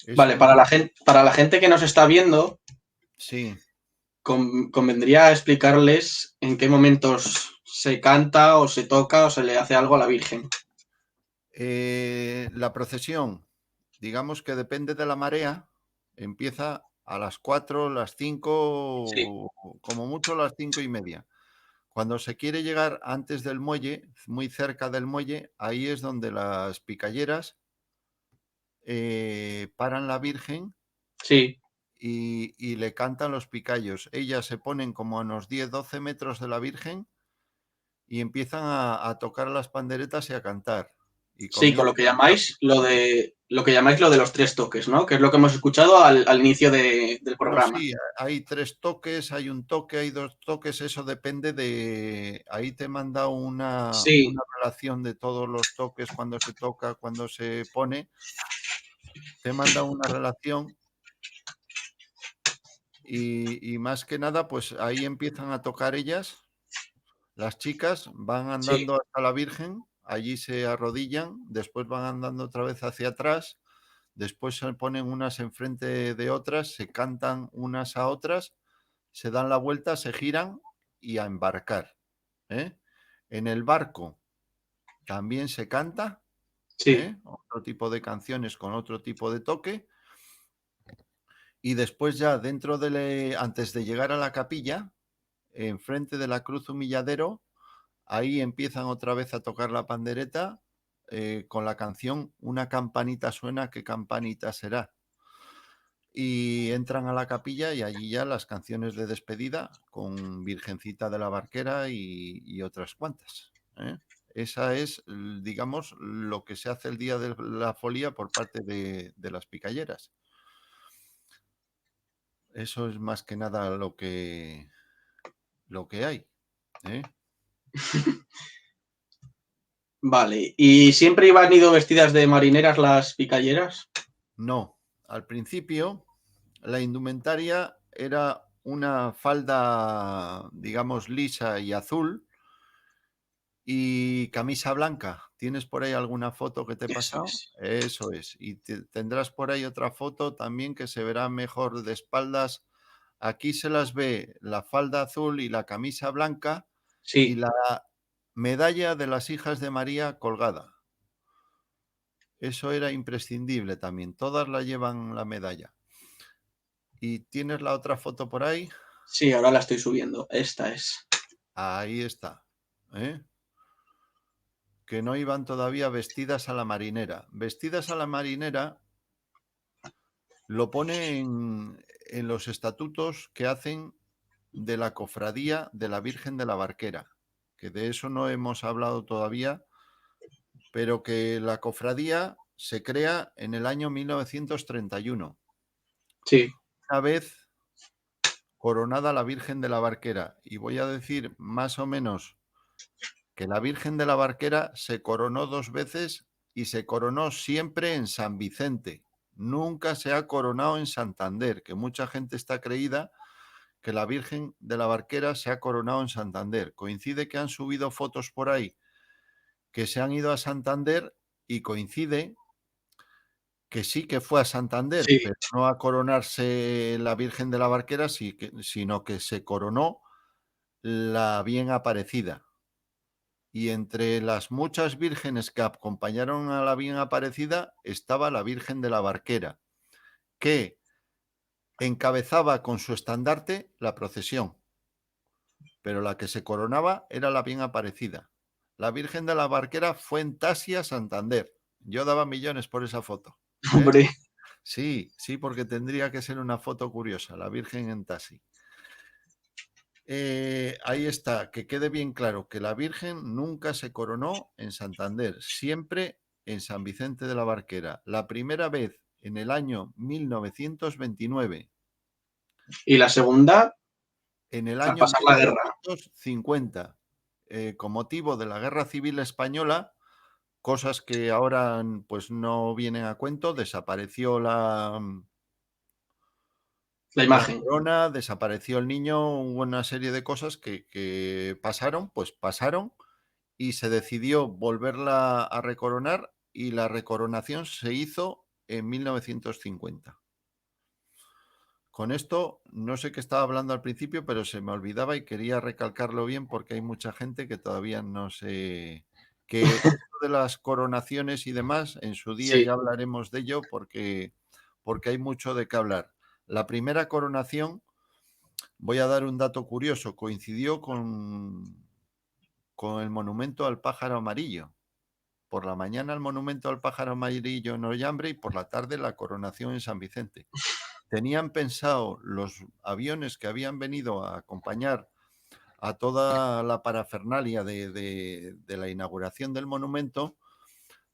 Es Vale, un... para la gente que nos está viendo, Sí. convendría explicarles en qué momentos se canta o se toca o se le hace algo a la Virgen. La procesión, digamos que depende de la marea, empieza a las 4, las Sí, 5, como mucho las 5:30. Cuando se quiere llegar antes del muelle, muy cerca del muelle, ahí es donde las picalleras paran la Virgen sí, y le cantan los picayos. Ellas se ponen como a unos 10, 12 metros de la Virgen y empiezan a tocar las panderetas y a cantar. Y sí, con comienzan a picar. lo que llamáis lo de los tres toques, ¿no? Que es lo que hemos escuchado al inicio del Bueno, programa. sí, hay 3 toques, hay un toque, hay 2 toques, eso depende de... Ahí te manda Sí, una relación de todos los toques, cuando se toca, cuando se pone, te manda una relación y más que nada, pues ahí empiezan a tocar ellas, las chicas van sí, andando hasta la Virgen, allí se arrodillan, después van andando otra vez hacia atrás, después se ponen unas enfrente de otras, se cantan unas a otras, se dan la vuelta, se giran y a embarcar, ¿eh? En el barco también se canta, sí, otro tipo de canciones con otro tipo de toque, y después ya antes de llegar a la capilla, enfrente de la cruz humilladero, ahí empiezan otra vez a tocar la pandereta, con la canción Una campanita suena, ¿qué campanita será? Y entran a la capilla y allí ya las canciones de despedida con Virgencita de la Barquera y otras cuantas. ¿Eh? Esa es, digamos, lo que se hace el día de la folía por parte de las picalleras. Eso es más que nada lo que hay. ¿Eh? Vale. ¿Y siempre iban ido vestidas de marineras las picalleras? No, al principio la indumentaria era una falda, digamos, lisa y azul y camisa blanca. ¿Tienes por ahí alguna foto que te he Eso pasado? es. Eso es. Y tendrás por ahí otra foto también que se verá mejor de espaldas. Aquí se las ve la falda azul y la camisa blanca y Sí, la medalla de las hijas de María colgada. Eso era imprescindible también. Todas la llevan la medalla. ¿Y tienes la otra foto por ahí? sí, ahora la estoy subiendo. Esta es. Ahí está. ¿Eh? Que no iban todavía vestidas a la marinera. Vestidas a la marinera lo pone en los estatutos que hacen de la cofradía de la Virgen de la Barquera, que de eso no hemos hablado todavía, pero que la cofradía se crea en el año 1931, Sí. una vez coronada la Virgen de la Barquera. Y voy a decir más o menos que la Virgen de la Barquera se coronó 2 veces y se coronó siempre en San Vicente. Nunca se ha coronado en Santander, que mucha gente está creída que la Virgen de la Barquera se ha coronado en Santander. Coincide que han subido fotos por ahí que se han ido a Santander y coincide que sí que fue a Santander, Sí. pero no a coronarse la Virgen de la Barquera, sino que se coronó la bien aparecida. Y entre las muchas vírgenes que acompañaron a la bien aparecida estaba la Virgen de la Barquera, que encabezaba con su estandarte la procesión, pero la que se coronaba era la bien aparecida. La Virgen de la Barquera fue en Tasia, Santander. Yo daba millones por esa foto. ¿Eh? Hombre, Sí, sí, porque tendría que ser una foto curiosa, la Virgen en Tasi. Ahí está, que quede bien claro que la Virgen nunca se coronó en Santander, siempre en San Vicente de la Barquera. La primera vez en el año 1929, y la segunda, en el al año pasar la guerra. 1950, con motivo de la Guerra Civil Española, cosas que ahora pues no vienen a cuento, desapareció La la imagen. corona, desapareció el niño, hubo una serie de cosas que pasaron, pues pasaron y se decidió volverla a recoronar y la recoronación se hizo en 1950. Con esto, no sé qué estaba hablando al principio, pero se me olvidaba y quería recalcarlo bien porque hay mucha gente que todavía no sé que esto de las coronaciones y demás, en su día Sí. ya hablaremos de ello porque hay mucho de qué hablar. La primera coronación, voy a dar un dato curioso, coincidió con el monumento al pájaro amarillo. Por la mañana el monumento al pájaro amarillo en Ollambre y por la tarde la coronación en San Vicente. Tenían pensado los aviones que habían venido a acompañar a toda la parafernalia de la inauguración del monumento,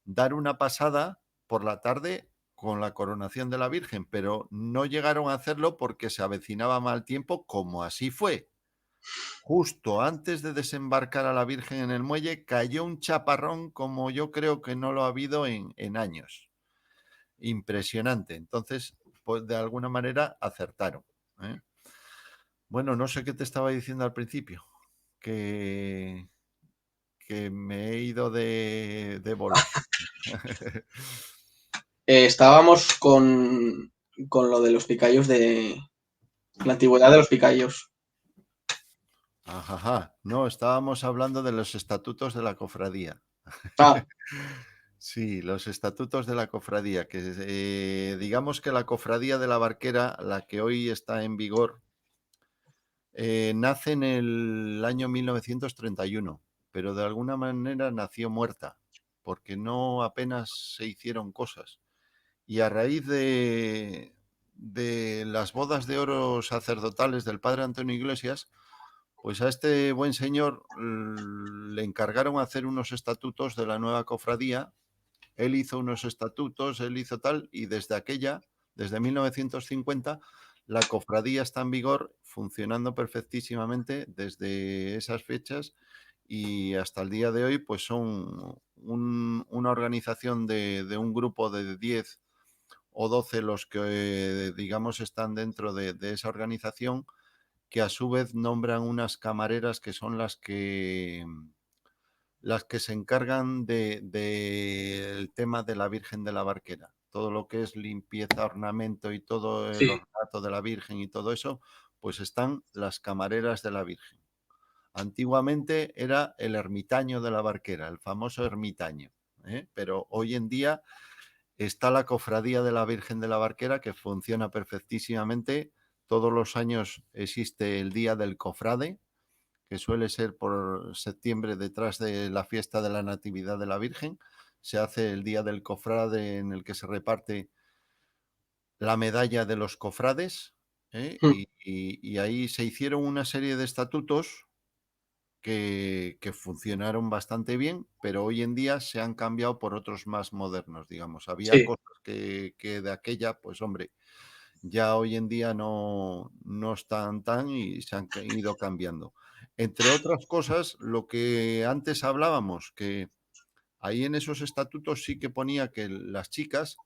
dar una pasada por la tarde con la coronación de la Virgen, pero no llegaron a hacerlo porque se avecinaba mal tiempo, como así fue. Justo antes de desembarcar a la Virgen en el muelle, cayó un chaparrón como yo creo que no lo ha habido en años. Impresionante. Entonces, pues de alguna manera acertaron. ¿Eh? Bueno, no sé qué te estaba diciendo al principio, que, que me he ido de bolos. Estábamos con lo de los picayos de la antigüedad de los picayos. Ajá, no, estábamos hablando de los estatutos de la cofradía. Ah, Sí, los estatutos de la cofradía, que digamos que la cofradía de la Barquera, la que hoy está en vigor, nace en el año 1931, pero de alguna manera nació muerta. porque no apenas se hicieron cosas. Y a raíz de las bodas de oro sacerdotales del padre Antonio Iglesias, pues a este buen señor le encargaron hacer unos estatutos de la nueva cofradía. Él hizo unos estatutos, él hizo tal, y desde 1950, la cofradía está en vigor, funcionando perfectísimamente desde esas fechas y hasta el día de hoy, pues son una organización de un grupo de 10 o 12 los que, digamos, están dentro de esa organización, que a su vez nombran unas camareras que son las que se encargan del tema de la Virgen de la Barquera. Todo lo que es limpieza, ornamento y todo el Sí, ornato de la Virgen y todo eso, pues están las camareras de la Virgen. Antiguamente era el ermitaño de la Barquera, el famoso ermitaño, ¿eh? Pero hoy en día está la Cofradía de la Virgen de la Barquera, que funciona perfectísimamente. Todos los años existe el Día del Cofrade, que suele ser por septiembre, detrás de la fiesta de la Natividad de la Virgen. Se hace el Día del Cofrade, en el que se reparte la medalla de los cofrades, ¿eh? mm, Y ahí se hicieron una serie de estatutos que funcionaron bastante bien, pero hoy en día se han cambiado por otros más modernos, digamos. Había sí. cosas que de aquella, pues hombre, ya hoy en día no están tan y se han ido cambiando. Entre otras cosas, lo que antes hablábamos, que ahí en esos estatutos sí que ponía que las chicas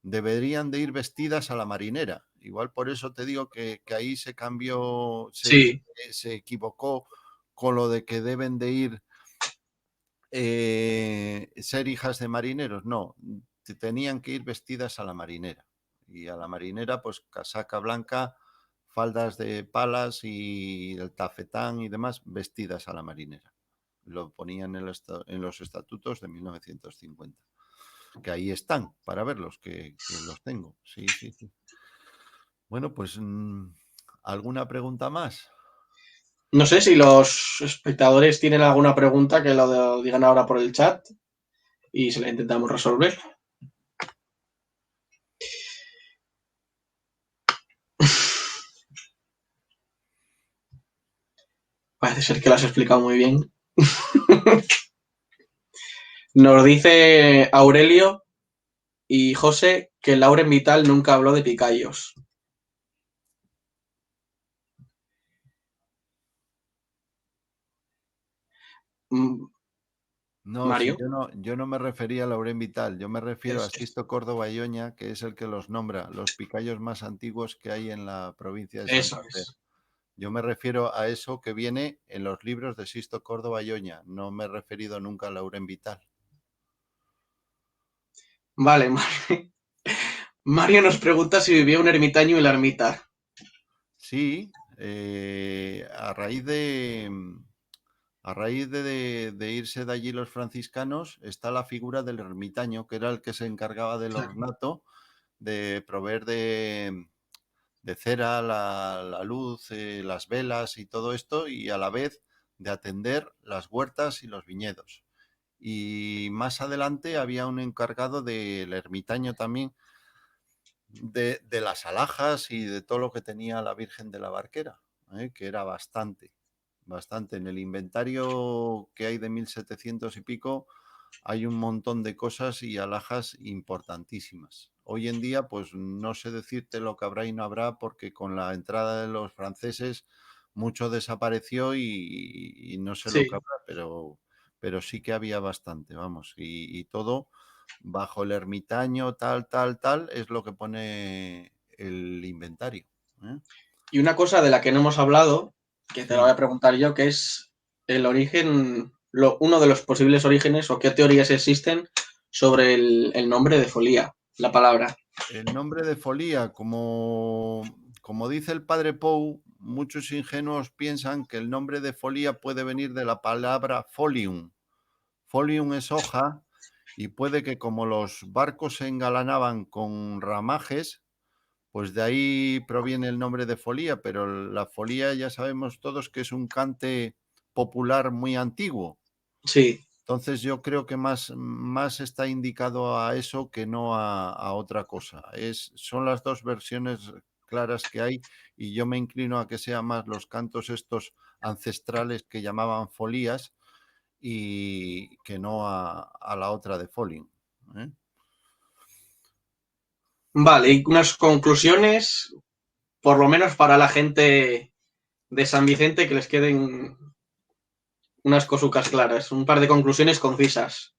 deberían de ir vestidas a la marinera. Igual por eso te digo que ahí se cambió, Sí, se equivocó con lo de que deben de ir, ser hijas de marineros. No, tenían que ir vestidas a la marinera. Y a la marinera, pues casaca blanca, faldas de palas y el tafetán y demás, vestidas a la marinera. Lo ponían en los estatutos de 1950. Que ahí están para verlos, que los tengo. Sí, sí, sí. Bueno, pues ¿alguna pregunta más? no sé si los espectadores tienen alguna pregunta que lo digan ahora por el chat y se la intentamos resolver. Parece ser que lo has explicado muy bien. Nos dice Aurelio y José que Lauren Vital nunca habló de picayos. Mm, No, si Mario, yo no me refería a Laurén Vital, yo me refiero a es, Sisto Córdoba y Oña, que es el que los nombra, los picayos más antiguos que hay en la provincia de eso Santander. es. Yo me refiero a eso que viene en los libros de Sisto Córdoba y Oña, no me he referido nunca a Laurén Vital. Vale, Mario nos pregunta si vivía un ermitaño en la ermita. Sí, a raíz de irse de allí los franciscanos, está la figura del ermitaño, que era el que se encargaba del Claro. ornato, de proveer de cera, la luz, las velas y todo esto, y a la vez de atender las huertas y los viñedos. Y más adelante había un encargado del ermitaño también, de las alhajas y de todo lo que tenía la Virgen de la Barquera, que era bastante, bastante. En el inventario que hay de 1700 y pico, hay un montón de cosas y alhajas importantísimas. Hoy en día, pues no sé decirte lo que habrá y no habrá, porque con la entrada de los franceses mucho desapareció y no sé lo que Sí. habrá, pero sí que había bastante, vamos, y todo bajo el ermitaño, tal, tal, tal, es lo que pone el inventario. ¿Eh? Y una cosa de la que no hemos hablado, que te la voy Sí, a preguntar yo, que es el origen, uno de los posibles orígenes o qué teorías existen sobre el nombre de Folía, la palabra. el nombre de Folía, como dice el padre Pou, muchos ingenuos piensan que el nombre de Folía puede venir de la palabra folium. Folium es hoja y puede que, como los barcos se engalanaban con ramajes, pues de ahí proviene el nombre de folía, pero la folía ya sabemos todos que es un cante popular muy antiguo. Sí, Entonces yo creo que más está indicado a eso que no a otra cosa. Son las dos versiones claras que hay y yo me inclino a que sean más los cantos estos ancestrales que llamaban folías y que no a la otra de Folling. ¿Eh? Vale, y unas conclusiones, por lo menos para la gente de San Vicente, que les queden unas cosucas claras, un par de conclusiones concisas.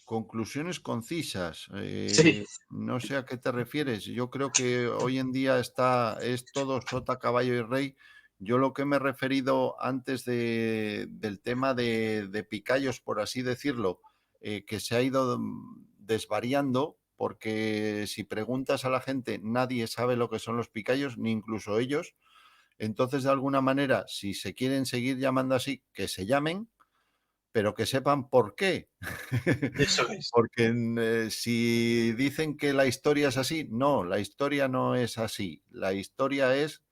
Conclusiones concisas. Sí, No sé a qué te refieres. Yo creo que hoy en día es todo sota, caballo y rey. Yo lo que me he referido antes del tema de picayos, por así decirlo, que se ha ido desvariando, porque si preguntas a la gente, nadie sabe lo que son los picayos, ni incluso ellos. Entonces, de alguna manera, si se quieren seguir llamando así, que se llamen, pero que sepan por qué. eso es. Porque si dicen que la historia es así, no, la historia no es así. La historia es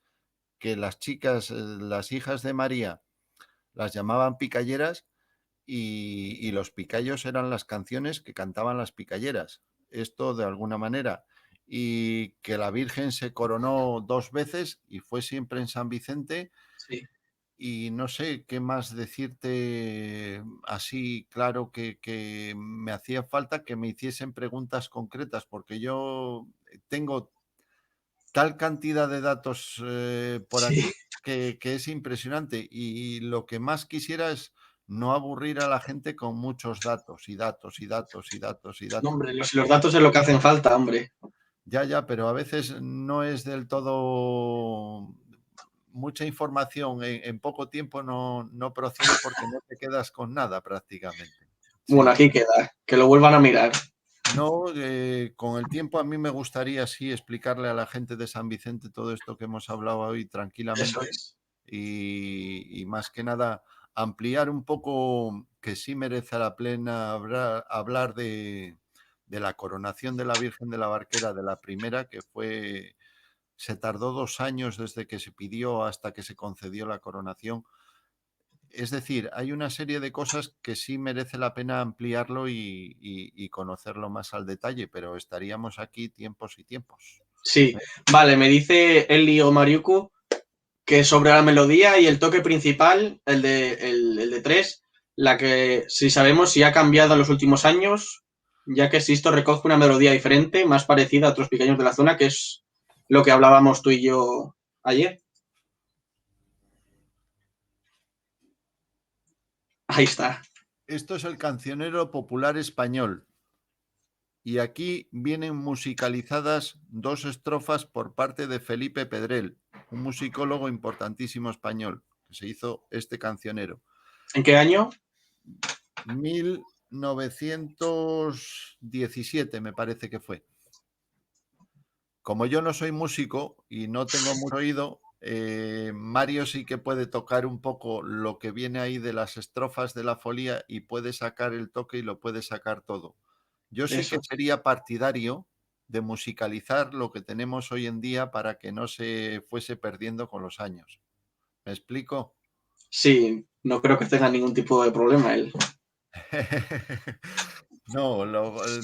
que las chicas, las hijas de María, las llamaban picalleras y los picayos eran las canciones que cantaban las picalleras. Esto de alguna manera. Y que la Virgen se coronó 2 veces y fue siempre en San Vicente Sí. y no sé qué más decirte así, claro, que me hacía falta que me hiciesen preguntas concretas, porque yo tengo tal cantidad de datos por Sí. aquí que es impresionante. Y lo que más quisiera es no aburrir a la gente con muchos datos y datos y datos y datos y No, datos. hombre, los datos es lo que hacen falta, hombre. Ya, ya, pero a veces no es del todo mucha información en poco tiempo no procede porque no te quedas con nada prácticamente. Bueno, Sí. aquí queda, que lo vuelvan a mirar. No, con el tiempo a mí me gustaría sí explicarle a la gente de San Vicente todo esto que hemos hablado hoy Eso tranquilamente es. y más que nada ampliar un poco que sí merece la pena hablar de la coronación de la Virgen de la Barquera, de la primera, que fue, se tardó 2 años desde que se pidió hasta que se concedió la coronación. Es decir, hay una serie de cosas que sí merece la pena ampliarlo y conocerlo más al detalle, pero estaríamos aquí tiempos y tiempos. Sí. ¿Eh? Vale, me dice Eli o Mariuku que sobre la melodía y el toque principal, el de 3, la que si sabemos si ha cambiado en los últimos años, ya que Sisto recoge una melodía diferente, más parecida a otros pequeños de la zona, que es lo que hablábamos tú y yo ayer. Ahí está. Esto es el cancionero popular español y aquí vienen musicalizadas 2 estrofas por parte de Felipe Pedrell, un musicólogo importantísimo español, que se hizo este cancionero. ¿En qué año? 1917 me parece que fue. Como yo no soy músico y no tengo mucho oído, Mario sí que puede tocar un poco lo que viene ahí de las estrofas de la folía y puede sacar el toque y lo puede sacar todo. Yo sí que Eso. sería partidario de musicalizar lo que tenemos hoy en día para que no se fuese perdiendo con los años. ¿Me explico? Sí, no creo que tenga ningún tipo de problema él. No,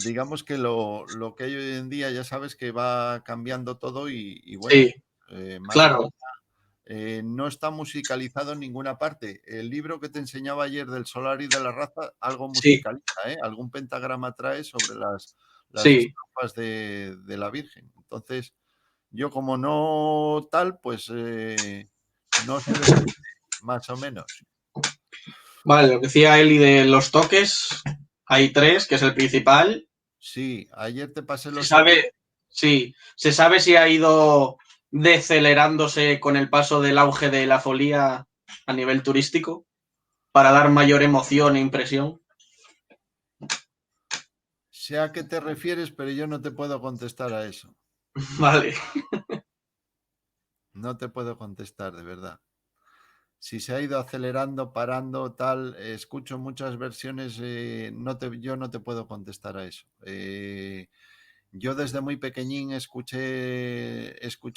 digamos que lo que hay hoy en día ya sabes que va cambiando todo y bueno, Sí, más que claro. no está musicalizado en ninguna parte. El libro que te enseñaba ayer del solar y de la raza, algo Sí, musicaliza, ¿eh? Algún pentagrama trae sobre las sí. estrofas de la Virgen. Entonces, yo como no tal, pues no sé decirte, más o menos. Vale, lo que decía Eli de los toques, hay tres, que es el principal. Sí, ayer te pasé Se los toques. sabe, sí, se sabe si ha ido decelerándose con el paso del auge de la folía a nivel turístico para dar mayor emoción e impresión. Sé a qué te refieres, pero yo no te puedo contestar a eso. Vale, No te puedo contestar, de verdad. Si se ha ido acelerando, parando, tal, escucho muchas versiones, yo no te puedo contestar a eso. Yo desde muy pequeñín escuché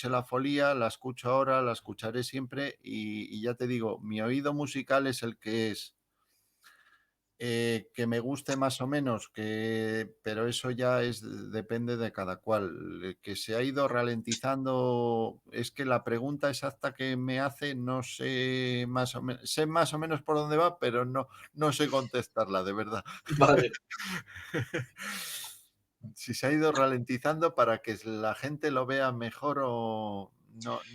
la folía, la escucho ahora, la escucharé siempre y ya te digo, mi oído musical es el que es. Que me guste más o menos, pero eso ya depende de cada cual. Que se ha ido ralentizando, es que la pregunta exacta que me hace no sé más o menos, sé más o menos por dónde va, pero no sé contestarla, de verdad. Vale. Si se ha ido ralentizando para que la gente lo vea mejor o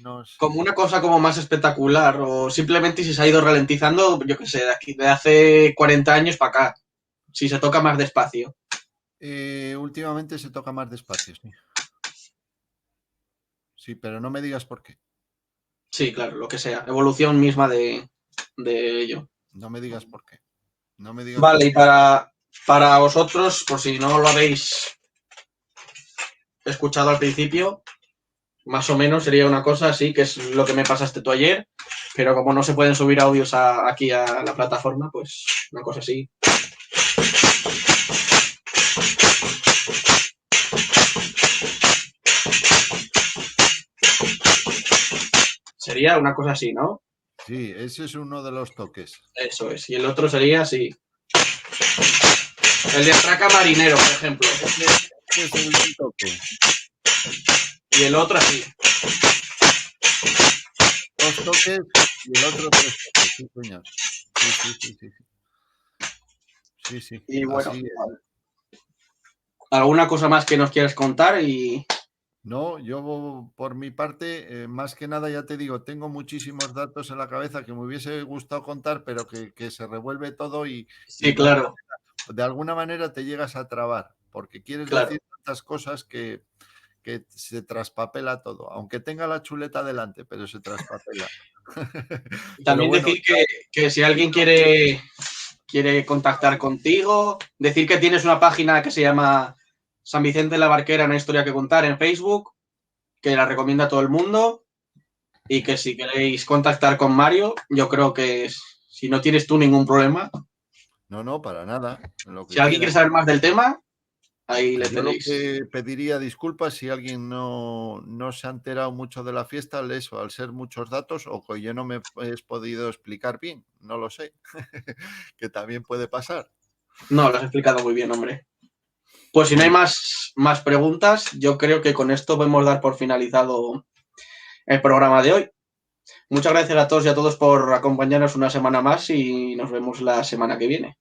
no sé. Como una cosa como más espectacular o simplemente si se ha ido ralentizando, yo qué sé, de hace 40 años para acá, si se toca más despacio. Últimamente se toca más despacio, sí. Sí, pero no me digas por qué. Sí, claro, lo que sea, evolución misma de ello. No me digas por qué. No me digas por Vale, y qué. para vosotros, por si no lo habéis escuchado al principio, más o menos sería una cosa así, que es lo que me pasaste tú ayer, pero como no se pueden subir audios aquí a la plataforma, pues una cosa así. Sería una cosa así, ¿no? Sí, ese es uno de los toques. Eso es. Y el otro sería así. El de atraca marinero, por ejemplo. Ese es el del toque. Y el otro así. Dos toques y el otro tres toques. Sí, señor. Sí, sí, sí, sí. Sí, sí. Y bueno, Así es. alguna cosa más que nos quieras contar y No, yo por mi parte, más que nada, ya te digo, tengo muchísimos datos en la cabeza que me hubiese gustado contar, pero que se revuelve todo y sí, claro, de alguna manera te llegas a trabar, porque quieres claro. decir tantas cosas que se traspapela todo, aunque tenga la chuleta delante, pero se traspapela. Pero También bueno, decir que si alguien quiere contactar contigo, decir que tienes una página que se llama San Vicente de la Barquera, una historia que contar en Facebook, que la recomienda a todo el mundo y que si queréis contactar con Mario, yo creo que si no tienes tú ningún problema, no, para nada, lo si que alguien quiere quieran. saber más del tema, ahí le Yo lo tenéis. que pediría disculpas si alguien no se ha enterado mucho de la fiesta, eso, al ser muchos datos, o que yo no me he podido explicar bien, no lo sé, que también puede pasar. No, lo has explicado muy bien, hombre. Pues si no hay Muy más preguntas, yo creo que con esto podemos dar por finalizado el programa de hoy. Muchas gracias a todos y a todos por acompañarnos una semana más y nos vemos la semana que viene.